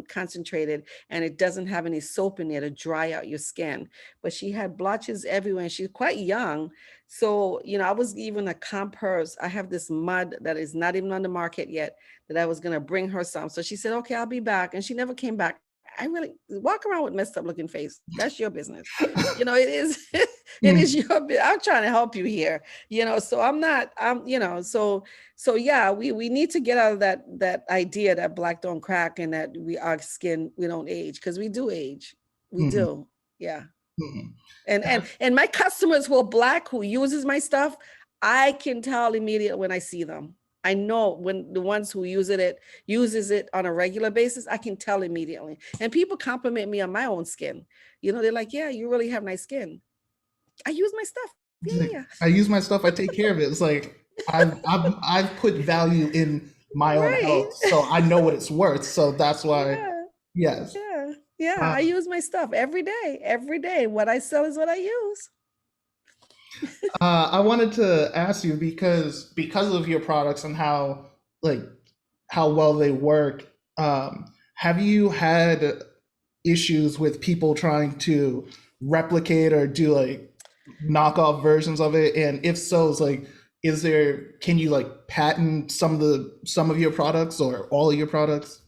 concentrated, and it doesn't have any soap in there to dry out your skin. But she had blotches everywhere, and she's quite young. So, I was even a comp hers. I have this mud that is not even on the market yet that I was going to bring her some. So she said, okay, I'll be back. And she never came back. I really walk around with messed up looking face. That's your business. It is, it is Mm, your, I'm trying to help you here, so I'm not, so yeah, we need to get out of that idea that black don't crack and that our skin, we don't age, because we do age. We mhm, do. Yeah. mhm. And my customers who are black, who uses my stuff, I can tell immediately when I see them. I know when the ones who uses it on a regular basis, I can tell immediately. And people compliment me on my own skin. They're like, yeah, you really have nice skin. I use my stuff. Yeah, Like, yeah, I use my stuff. I take care of it. It's like I've put value in my yeah. own health, Right. so I know what it's worth. So that's why, Yeah, yes. yeah, yeah. Uh, I use my stuff every day. Every day. What I sell is what I use. I wanted to ask you because of your products and like how well they work. Have you had issues with people trying to replicate or do like knockoff versions of it? And if so, it's like, can you like patent some of your products or all of your products?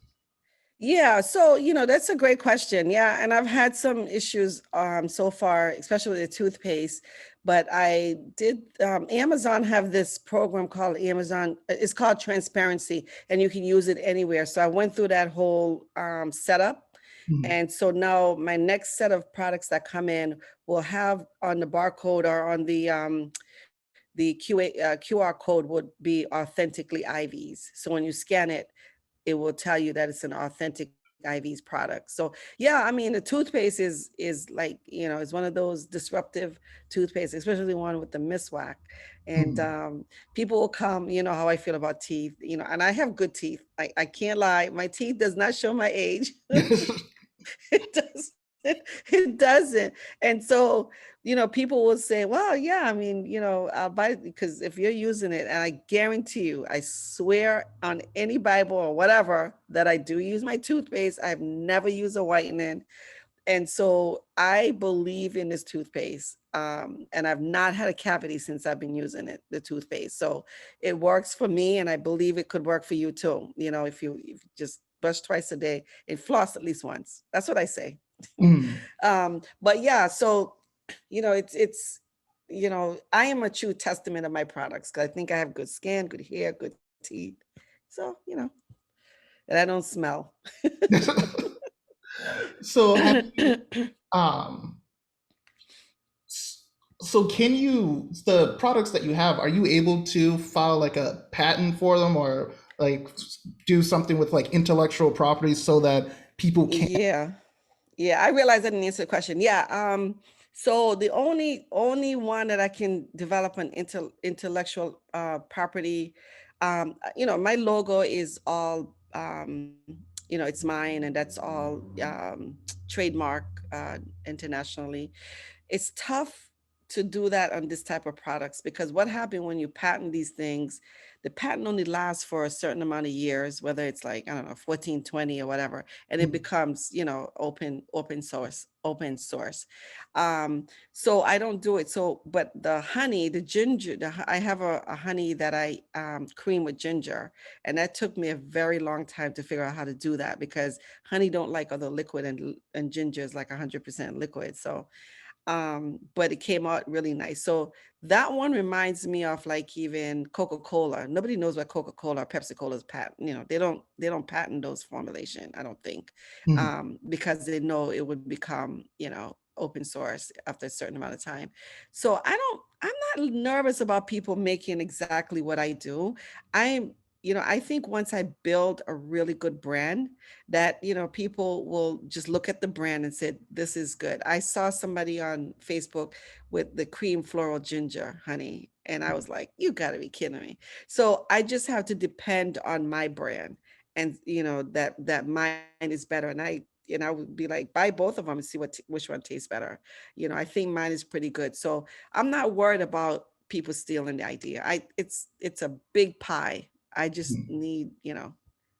Yeah, so that's a great question. Yeah, and I've had some issues so far, especially with the toothpaste. But I did Amazon have this program called Amazon. It's called Transparency, and you can use it anywhere. So I went through that whole setup, Mhm. and so now my next set of products that come in will have on the barcode or on the QR code would be authentically Ivy's. So when you scan it, it will tell you that it's an authentic Ivy's product. So yeah, I mean the toothpaste is like, it's one of those disruptive toothpaste, especially one with the miswak. And Mhm. people will come, you know how I feel about teeth, and I have good teeth. I can't lie. My teeth does not show my age. It does. It doesn't. And so, people will say, well, yeah, I mean, I'll buy it because if you're using it, and I guarantee you, I swear on any Bible or whatever that I do use my toothpaste. I've never used a whitening. And so I believe in this toothpaste. And I've not had a cavity since I've been using it, the toothpaste. So it works for me, and I believe it could work for you too. If you just brush twice a day and floss at least once. That's what I say. Mhm. But yeah, so I am a true testament of my products because I think I have good skin, good hair, good teeth. So, and I don't smell. So have you um so can you the products that you have, are you able to file like a patent for them or like do something with like intellectual property so that people can Yeah. Yeah, I realized I didn't answer the question. Yeah, so the only one that I can develop an intellectual property, my logo is all it's mine, and that's all trademark internationally. It's tough to do that on this type of products because what happened when you patent these things, the patent only lasts for a certain amount of years, whether it's like, I don't know, 14, 20 or whatever, and it becomes, open source. So I don't do it. So, but the honey, the ginger, I have a honey that I cream with ginger, and that took me a very long time to figure out how to do that because honey don't like other liquid, and ginger is like 100% liquid. So but it came out really nice. So that one reminds me of like even Coca-Cola. Nobody knows what Coca-Cola or Pepsi-Cola is patent. They don't patent those formulation, I don't think, Mhm. because they know it would become, open source after a certain amount of time. So I'm not nervous about people making exactly what I do. I'm, I think once I build a really good brand, that people will just look at the brand and say this is good. I saw somebody on Facebook with the cream floral ginger honey, and I was like, you got to be kidding me. So I just have to depend on my brand, and that mine is better, and I would be like, buy both of them and see which one tastes better. I think mine is pretty good, so I'm not worried about people stealing the idea. It's a big pie, I just Mhm. need,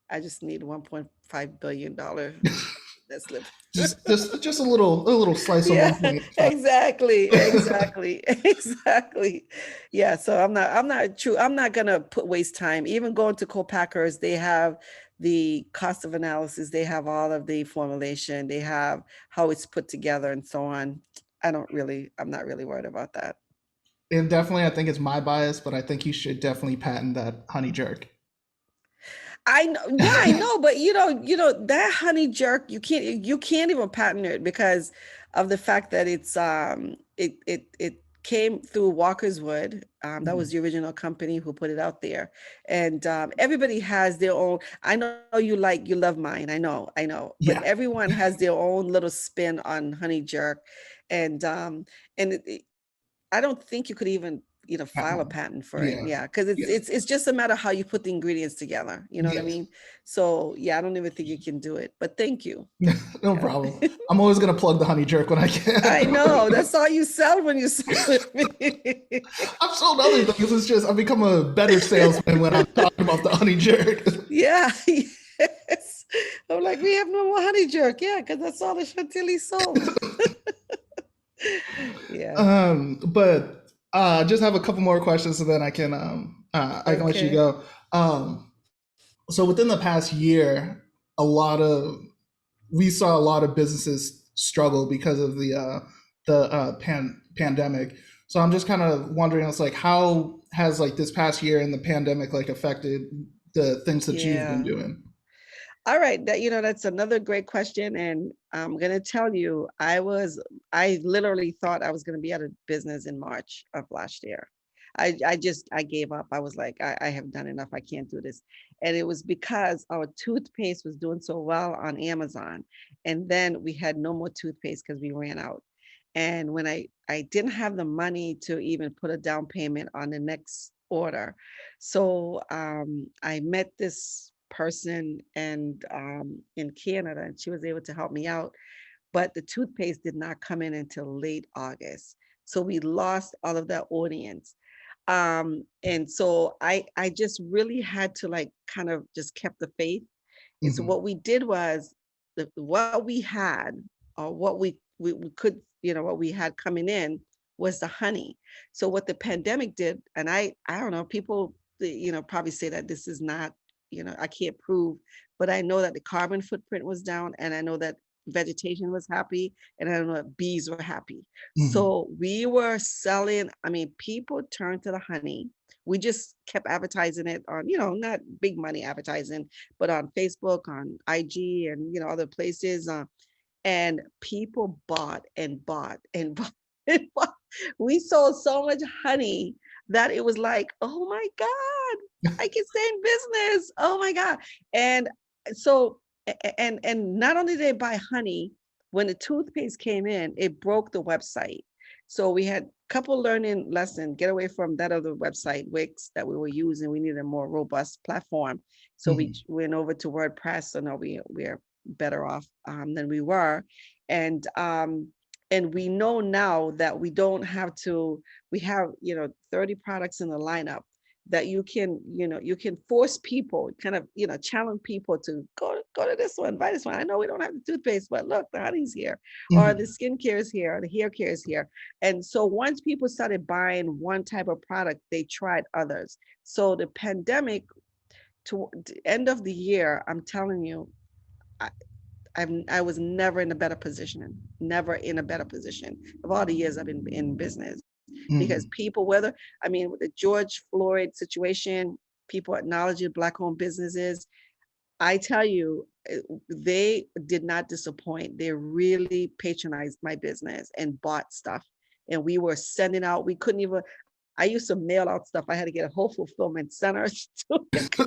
I just need $1.5 billion that's lived. Just a little slice of Yeah, 1.5. exactly, exactly, exactly. Yeah, so I'm not gonna waste time. Even going to co-packers, they have the cost of analysis, they have all of the formulation, they have how it's put together and so on. I'm not really worried about that. And definitely, I think it's my bias, but I think you should definitely patent that honey jerk. I know, yeah, I know, but that honey jerk, you can't even patent it because of the fact that it came through Walker's Wood. That was Mhm. the original company who put it out there, and everybody has their own. I know you love mine. I know, but Yeah. everyone has their own little spin on honey jerk, and I don't think you could even, file a Patent. patent for it. Yeah. Yeah, because it's Yeah. it's it's just a matter of how you put the ingredients together. You know what I Yes. mean? So yeah, I don't even think you can do it. But thank you. No Yeah. problem. I'm always gonna plug the honey jerk when I can. I know. That's all you sell when you sell with me. I've sold other things. It's just I've become a better salesman when I'm talking about the honey jerk. Yeah. Yes. I'm like, we have no more honey jerk. Yeah, because that's all the Chantilly sold. Yeah. But just have a couple more questions, so then I can let you Okay. go. So within the past year, a lot of we saw a lot of businesses struggle because of the pandemic. So I'm just kind of wondering, it's like how has like this past year and the pandemic like affected the things that you've been Yeah. doing? All right, that's another great question, and I'm gonna tell you, I literally thought I was gonna be out of business in March of last year. I gave up. I was like, I have done enough. I can't do this, and it was because our toothpaste was doing so well on Amazon, and then we had no more toothpaste because we ran out. And when I didn't have the money to even put a down payment on the next order, so I met this person and in Canada, and she was able to help me out. But the toothpaste did not come in until late August, so we lost all of that audience. And so I just really had to like kind of just kept the faith. And so Hmm. what we did was what we had or what we could, what we had coming in was the honey. So what the pandemic did, and I don't know, people, probably say that this is not, I can't prove, but I know that the carbon footprint was down and I know that vegetation was happy and I know that bees were happy. Hmm. So we were selling, I mean, people turned to the honey. We just kept advertising it on, not big money advertising, but on Facebook, on IG, and other places. And people bought and bought and bought and bought. We sold so much honey that it was like, oh my God, I can stay in business. Oh my God. And so, and not only did they buy honey, when the toothpaste came in, it broke the website. So we had a couple learning lessons, get away from that other website, Wix, that we were using. We needed a more robust platform. So we Hmm. went over to WordPress. So now we're better off than we were. And we know now that we don't have to, we have, 30 products in the lineup that you can force people, kind of, challenge people to go to this one, buy this one. I know we don't have the toothpaste, but look, the honey's here, or the Hmm. skincare is here, or the hair care is here. And so once people started buying one type of product, they tried others. So the pandemic, to the end of the year, I'm telling you, I, I was never in a better position, never in a better position of all the years I've been in business, because Hmm. people, whether, I mean, with the George Floyd situation, people acknowledging Black-owned businesses. I tell you, they did not disappoint. They really patronized my business and bought stuff. And we were sending out, we couldn't even, I used to mail out stuff. I had to get a whole fulfillment center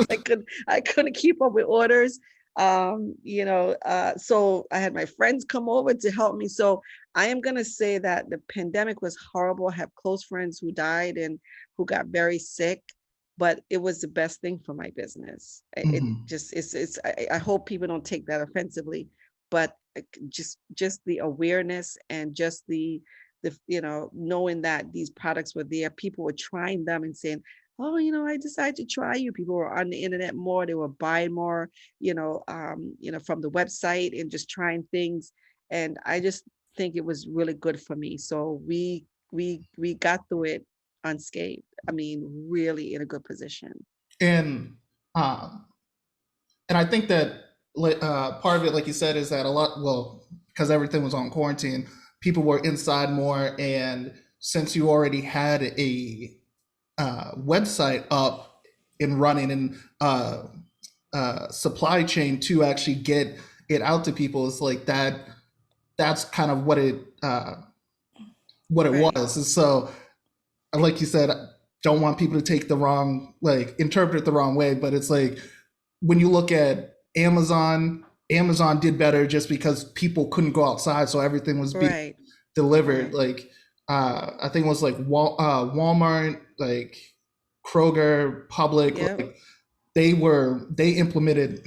because I couldn't keep up with orders. So I had my friends come over to help me. So I am gonna say that the pandemic was horrible. I have close friends who died and who got very sick, but it was the best thing for my business. It Hmm. just it's I hope people don't take that offensively, but just the awareness and just the knowing that these products were there, people were trying them and saying, oh, I decided to try you. People were on the internet more. They were buying more, from the website and just trying things. And I just think it was really good for me. So we got through it unscathed. I mean, really in a good position. And um, and I think that part of it, like you said, is that a lot. Well, because everything was on quarantine, people were inside more, and since you already had a website up and running and supply chain to actually get it out to people, it's like that. That's kind of what it Right. was. And so, like you said, I don't want people to take the wrong, like interpret it the wrong way, but it's like when you look at Amazon, Amazon did better just because people couldn't go outside, so everything was being Right. delivered. Right. Like I think it was like Walmart, like Kroger, Public, Yep. like they implemented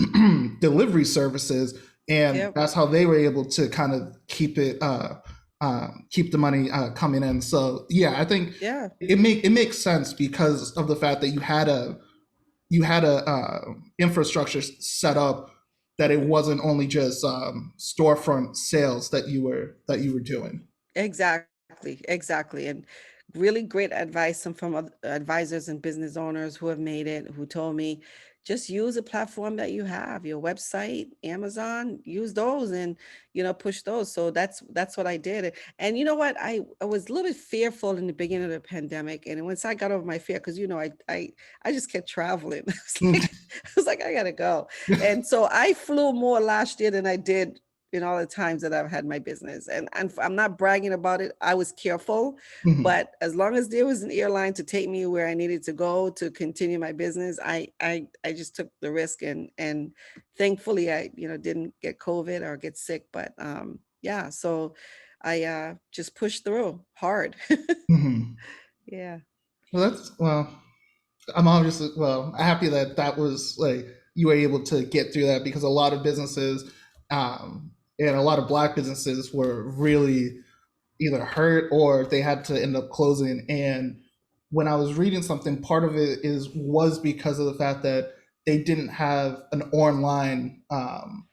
delivery services, and Yep. that's how they were able to kind of keep the money coming in. So yeah, I think Yeah. it makes sense because of the fact that you had a infrastructure set up, that it wasn't only just storefront sales that you were doing. Exactly, exactly. And really great advice from advisors and business owners who have made it, who told me just use a platform that you have, your website, Amazon, use those and push those. So that's what I did. And you know what? I was a little bit fearful in the beginning of the pandemic. And once I got over my fear, because I just kept traveling. I was like, I gotta go. And so I flew more last year than I did in all the times that I've had my business. And I'm not bragging about it. I was careful, Mhm. but as long as there was an airline to take me where I needed to go to continue my business, I just took the risk and thankfully I didn't get COVID or get sick. But yeah, so I just pushed through hard. Mhm. Yeah. Well, I'm obviously happy that that was like you were able to get through that, because a lot of businesses and a lot of black businesses were really either hurt or they had to end up closing. And when I was reading something, part of it was because of the fact that they didn't have an online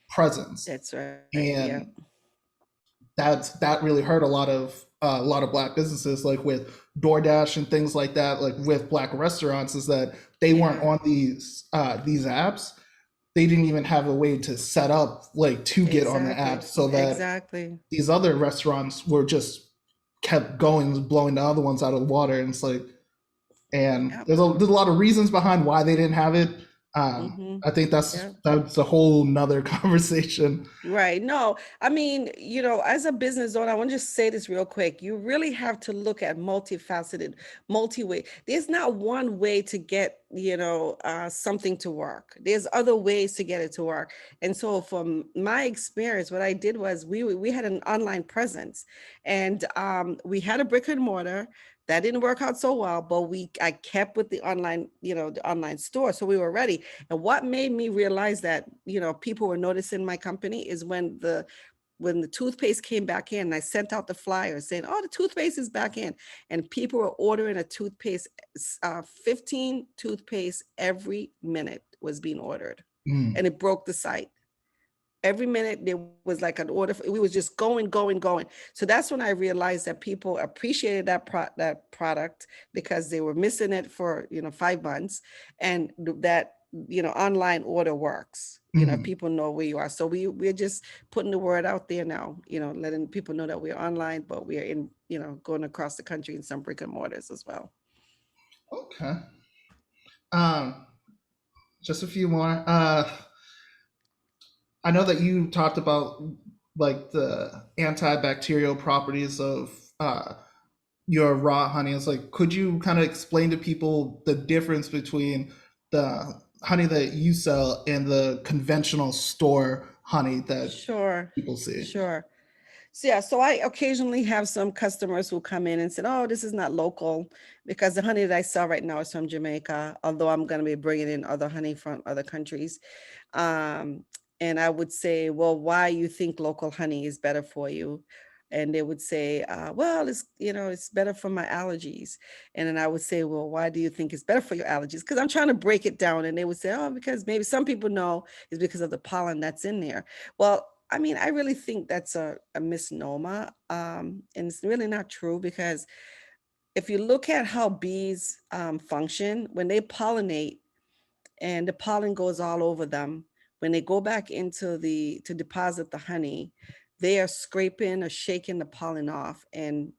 presence, That's right. Yeah. and that really hurt a lot of black businesses, like with DoorDash and things like that, like with black restaurants, is that they weren't Yeah. on these apps. They didn't even have a way to set up like to get on the apps, Exactly. so that Exactly. these other restaurants were just kept going, blowing the other ones out of the water. And it's like, and Yeah. there's a lot of reasons behind why they didn't have it. Mm-hmm. I think that's Yeah. that's a whole nother conversation. Right. No, I mean, as a business owner, I want to just say this real quick. You really have to look at multifaceted, multi-way. There's not one way to get, something to work. There's other ways to get it to work. And so from my experience, what I did was we had an online presence and we had a brick and mortar. That didn't work out so well, but I kept with the online, the online store. So we were ready. And what made me realize that, people were noticing my company is when the toothpaste came back in, and I sent out the flyer saying, "Oh, the toothpaste is back in," and people were ordering a toothpaste. 15 toothpaste every minute was being ordered, Mm. and it broke the site. Every minute there was like an order. We was just going, going, going. So that's when I realized that people appreciated that product because they were missing it for 5 months, and that online order works. Mm. People know where you are. So we're just putting the word out there now. Letting people know that we're online, but we are in going across the country in some brick and mortars as well. Okay. Um, just a few more. I know that you talked about like the antibacterial properties of your raw honey. It's like, could you kind of explain to people the difference between the honey that you sell and the conventional store honey that Sure, people see? sure. So yeah, so I occasionally have some customers who come in and said, "Oh, this is not local," because the honey that I sell right now is from Jamaica, although I'm going to be bringing in other honey from other countries. Um, and I would say, "Well, why you think local honey is better for you?" and they would say, well, it's better for my allergies. And then I would say, well, why do you think it's better for your allergies? Because I'm trying to break it down. And they would say, oh, because maybe some people know is because of the pollen that's in there. Well, I mean, I really think that's a misnomer. And it's really not true, because if you look at how bees function, when they pollinate, and the pollen goes all over them. When they go back into to deposit the honey, they are scraping or shaking the pollen off. And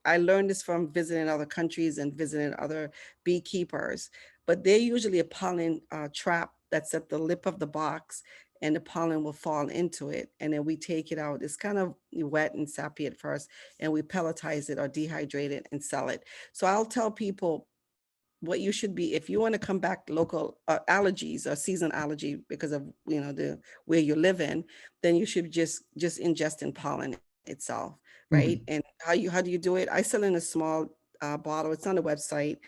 I learned this from visiting other countries and visiting other beekeepers, but they're usually a pollen trap that's at the lip of the box, and the pollen will fall into it. And then we take it out. It's kind of wet and sappy at first, and we pelletize it or dehydrate it and sell it. So I'll tell people what you should be, if you want to combat local allergies or season allergy because of the where you live in, then you should just ingest in pollen itself, right? And Mhm. how do you do it? I sell in a small bottle. It's on the website,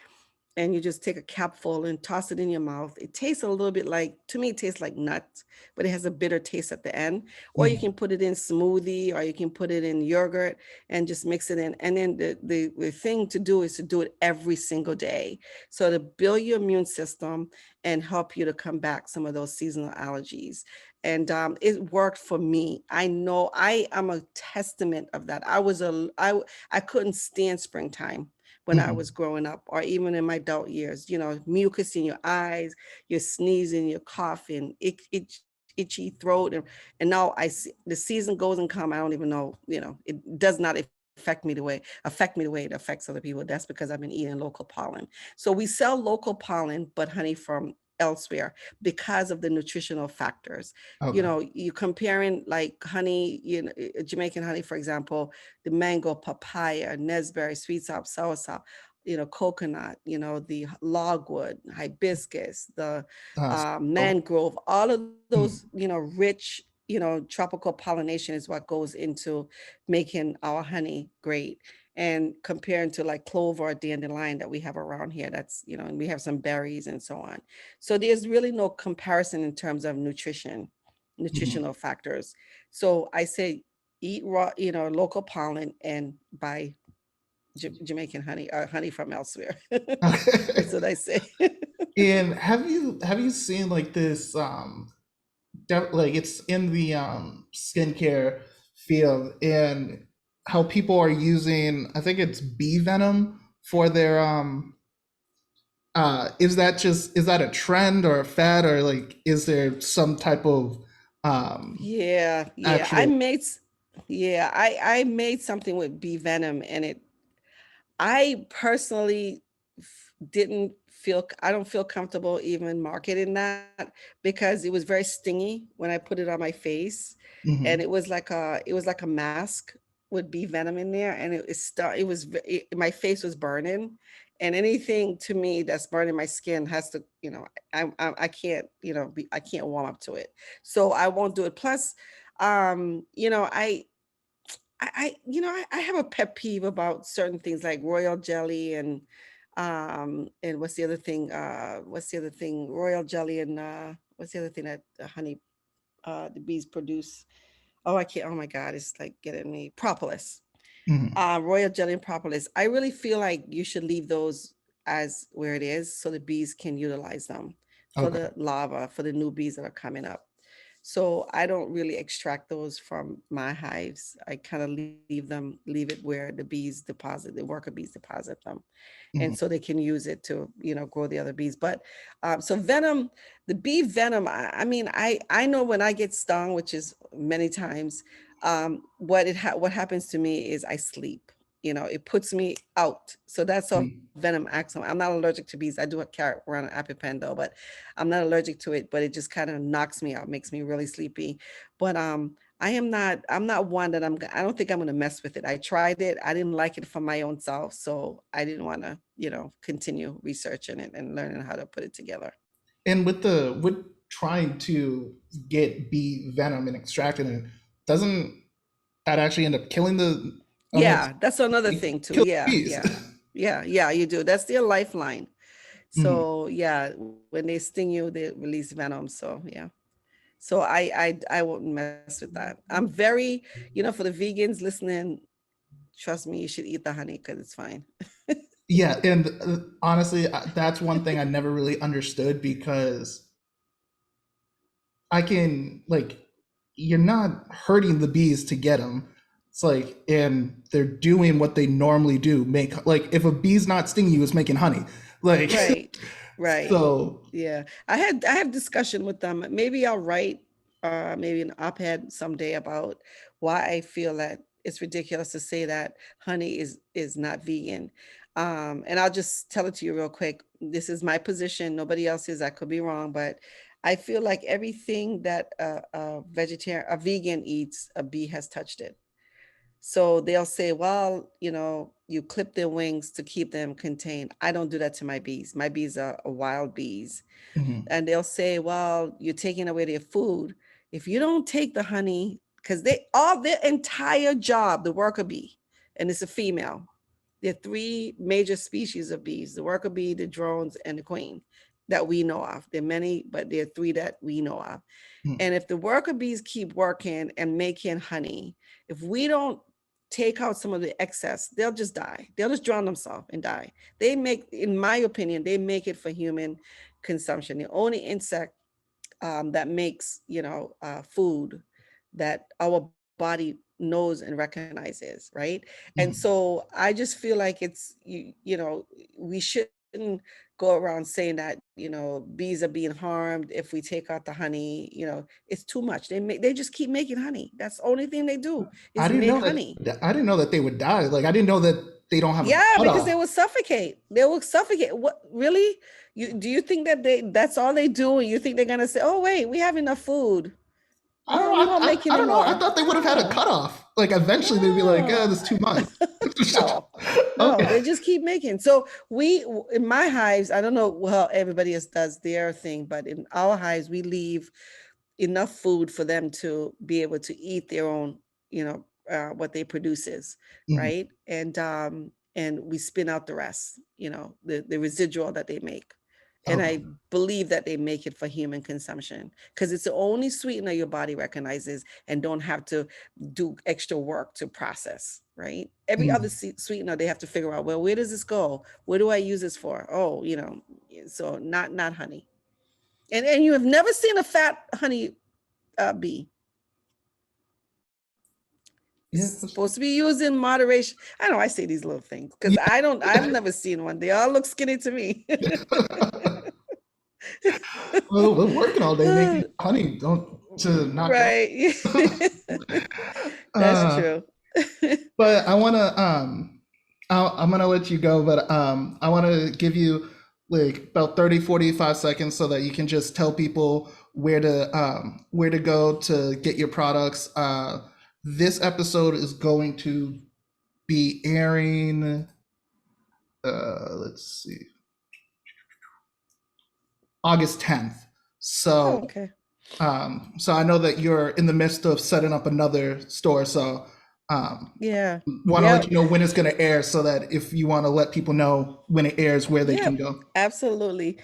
and you just take a capful and toss it in your mouth. It tastes a little bit like, to me, it tastes like nuts, but it has a bitter taste at the end. Or you Mhm. can put it in smoothie, or you can put it in yogurt and just mix it in. And then the thing to do is to do it every single day. So to build your immune system and help you to combat some of those seasonal allergies. And it worked for me. I know I am a testament of that. I couldn't stand springtime when I was Mhm. growing up, or even in my adult years, mucus in your eyes, you're sneezing, you're coughing, itchy throat. And now I see the season goes and come. I don't even know, it does not affect me the way it affects other people. That's because I've been eating local pollen. So we sell local pollen, but honey from elsewhere, because of the nutritional factors. Okay. You comparing like honey, Jamaican honey, for example, the mango, papaya, nesberry, sweet sop, sour sop, coconut, the logwood, hibiscus, the So, mangrove, all of those, mhm. rich, tropical pollination is what goes into making our honey great. And comparing to like clover or dandelion that we have around here, that's, and we have some berries and so on. So there's really no comparison in terms of Mhm. nutritional factors. So I say eat raw, local pollen, and buy Jamaican honey, or honey from elsewhere. That's what I say. And have you seen like this like it's in the skincare field, and how people are using, I think it's bee venom for their is that a trend or a fad, or like is there some type of Yeah, yeah. actual I made something with bee venom, and I personally didn't feel, I don't feel comfortable even marketing that, because it was very stingy when I put it on my face. And Mhm. it was like a mask with bee venom in there, and it was my face was burning. And anything to me that's burning my skin has to, I can't, I can't warm up to it. So I won't do it. Plus, I have a pet peeve about certain things like royal jelly, and what's the other thing? What's the other thing? Royal jelly, and what's the other thing that the bees produce? Oh, I can't. Oh my God, it's like getting me. Propolis, Mhm. royal jelly and propolis. I really feel like you should leave those as where it is, so the bees can utilize them for Okay. the larva, for the new bees that are coming up. So I don't really extract those from my hives. I kind of leave it where the worker bees deposit them. And Mhm. so they can use it to, grow the other bees. But so venom, the bee venom, I mean, I know when I get stung, which is many times, what happens to me is I sleep. It puts me out. So that's how Mhm. venom acts. I'm not allergic to bees. I do carry around an EpiPen though, but I'm not allergic to it. But it just kind of knocks me out, makes me really sleepy. But I'm not one that I don't think I'm gonna mess with it. I tried it. I didn't like it for my own self. So I didn't want to, continue researching it and learning how to put it together. And with trying to get bee venom and extracting it, doesn't that actually end up killing the almost Yeah, that's another like, thing too. kill the Yeah, bees? yeah. Yeah, you do. That's their lifeline. Mhm. So yeah, when they sting you, they release venom. So yeah. So I won't mess with that. I'm very, for the vegans listening, trust me, you should eat the honey because it's fine. Yeah, and honestly, that's one thing I never really understood because I can like you're not hurting the bees to get them. It's like and they're doing what they normally do. Make like if a bee's not stinging you, it's making honey. Like Right. Right. so. Yeah. I have discussion with them. Maybe I'll write maybe an op-ed someday about why I feel that it's ridiculous to say that honey is not vegan. And I'll just tell it to you real quick. This is my position. Nobody else's. I could be wrong, but I feel like everything that a vegan eats, a bee has touched it. So they'll say, well, you clip their wings to keep them contained. I don't do that to my bees. My bees are wild bees. Mhm, And they'll say, well, you're taking away their food. If you don't take the honey, because they all their entire job, the worker bee, and it's a female. There are three major species of bees: the worker bee, the drones, and the queen that we know of. There are many, but there are three that we know of. mhm, And if the worker bees keep working and making honey, if we don't take out some of the excess, they'll just die. They'll just drown themselves and die. They make, in my opinion, they make it for human consumption. The only insect that makes, food that our body knows and recognizes, right? And mhm. so I just feel like we shouldn't go around saying that, bees are being harmed if we take out the honey. It's too much. They just keep making honey. That's the only thing they do I is didn't make know honey. that. I didn't know that they would die. Like I didn't know that they don't have a Yeah, because they cutoff. will suffocate. They will suffocate. What really? Do you think that that's all they do? And you think they're gonna say, "Oh wait, we have enough food. I don't We know. won't make I any don't know. I more." thought they would have had a No, cutoff. Like eventually they'd be like, "Yeah, this is no, 2 months." no, no. Okay. They just keep making. So in my hives, I don't know how everybody else does their thing, but in our hives, we leave enough food for them to be able to eat their own, what they produces, Mhm. right? And we spin out the rest, the residual that they make. And Okay. I believe that they make it for human consumption because it's the only sweetener your body recognizes and don't have to do extra work to process, right? Every other Mhm. sweetener they have to figure out, well, where does this go? What do I use this for? Oh, so not honey. And you have never seen a fat honey bee. Yeah. It's supposed to be used in moderation. I know I say these little things because Yeah. I've never seen one. They all look skinny to me. Well, we're working all day making honey. Don't to not drown. Right. That's uh, true. but I want to I'm gonna let you go, but I want to give you like about 30-45 seconds so that you can just tell people where to go to get your products. This episode is going to be airing. Let's see, August 10th. So Oh, okay. so I know that you're in the midst of setting up another store. So um, Yeah. want to let Yep. you know when it's going to air so that if you want to let people know when it airs, where they can Yep. go. Absolutely.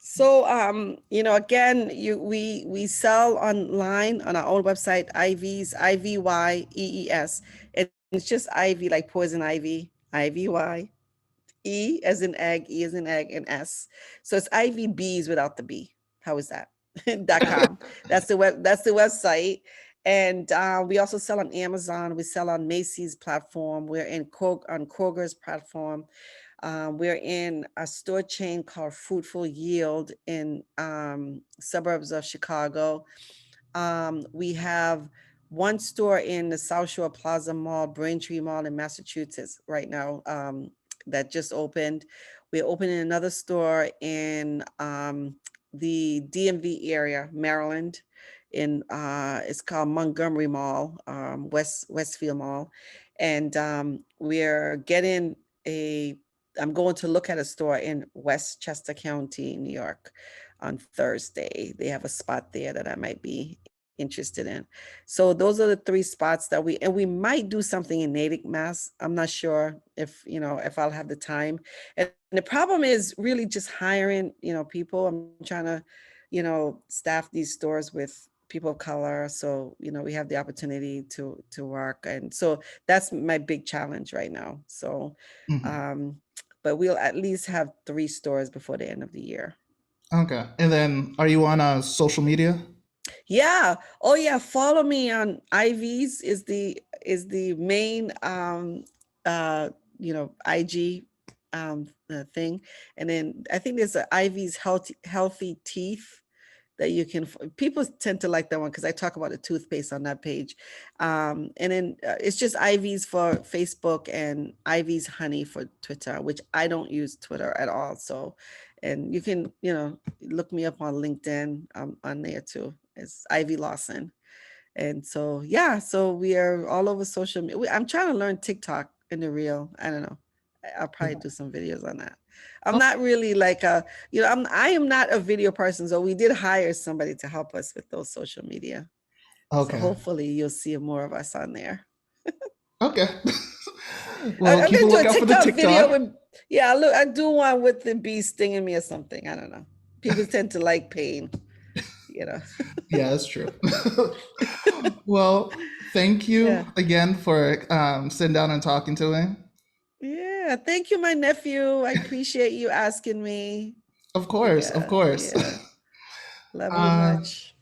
So, again, we sell online on our own website, Ivy's Ivyees, and it's just Ivy like poison ivy, Ivy. E as in egg, E as in egg, and S. So it's Ivy Bees without the B. How is that? .com. That's the website. And we also sell on Amazon. We sell on Macy's platform. We're on Kroger's platform. We're in a store chain called Fruitful Yield in suburbs of Chicago. We have one store in the South Shore Plaza Mall, Braintree Mall in Massachusetts right now, that just opened. We're opening another store in the DMV area, Maryland. It's called Montgomery Mall, Westfield Mall, and we're getting a. I'm going to look at a store in Westchester County, New York, on Thursday. They have a spot there that I might be interested in. So those are the three spots that we might do something in Natick, Mass. I'm not sure if I'll have the time. And the problem is really just hiring, people. I'm trying to, staff these stores with people of color. So, we have the opportunity to work. And so that's my big challenge right now. So, Mhm. um, but we'll at least have 3 stores before the end of the year. Okay. And then are you on social media? Yeah. Oh yeah. Follow me on Ivy's is the main IG thing. And then I think there's a Ivy's healthy teeth that you can people tend to like that one because I talk about the toothpaste on that page. And then it's just Ivy's for Facebook and Ivy's Honey for Twitter, which I don't use Twitter at all. So, and you can, look me up on LinkedIn. On there too. It's Ivy Lawson. And so, yeah, so we are all over social media. I'm trying to learn TikTok in the real. I don't know. I'll probably do some videos on that. I'm Oh, not really like I am not a video person. So we did hire somebody to help us with those social media. So okay. hopefully you'll see more of us on there. Okay. Well, I'm keep a gonna do a lookout for the TikTok video TikTok. with yeah, look, I do one with the bee stinging me or something. I don't know. People tend to like pain, you know. Yeah, that's true. Well, thank you Yeah. again for sitting down and talking to me. Yeah. Thank you, my nephew. I appreciate you asking me. Of course, of Yeah, course. yeah. Love you Uh, much.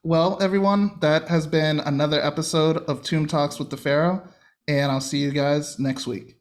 well, everyone, that has been another episode of Tomb Talks with the Pharaoh, and I'll see you guys next week.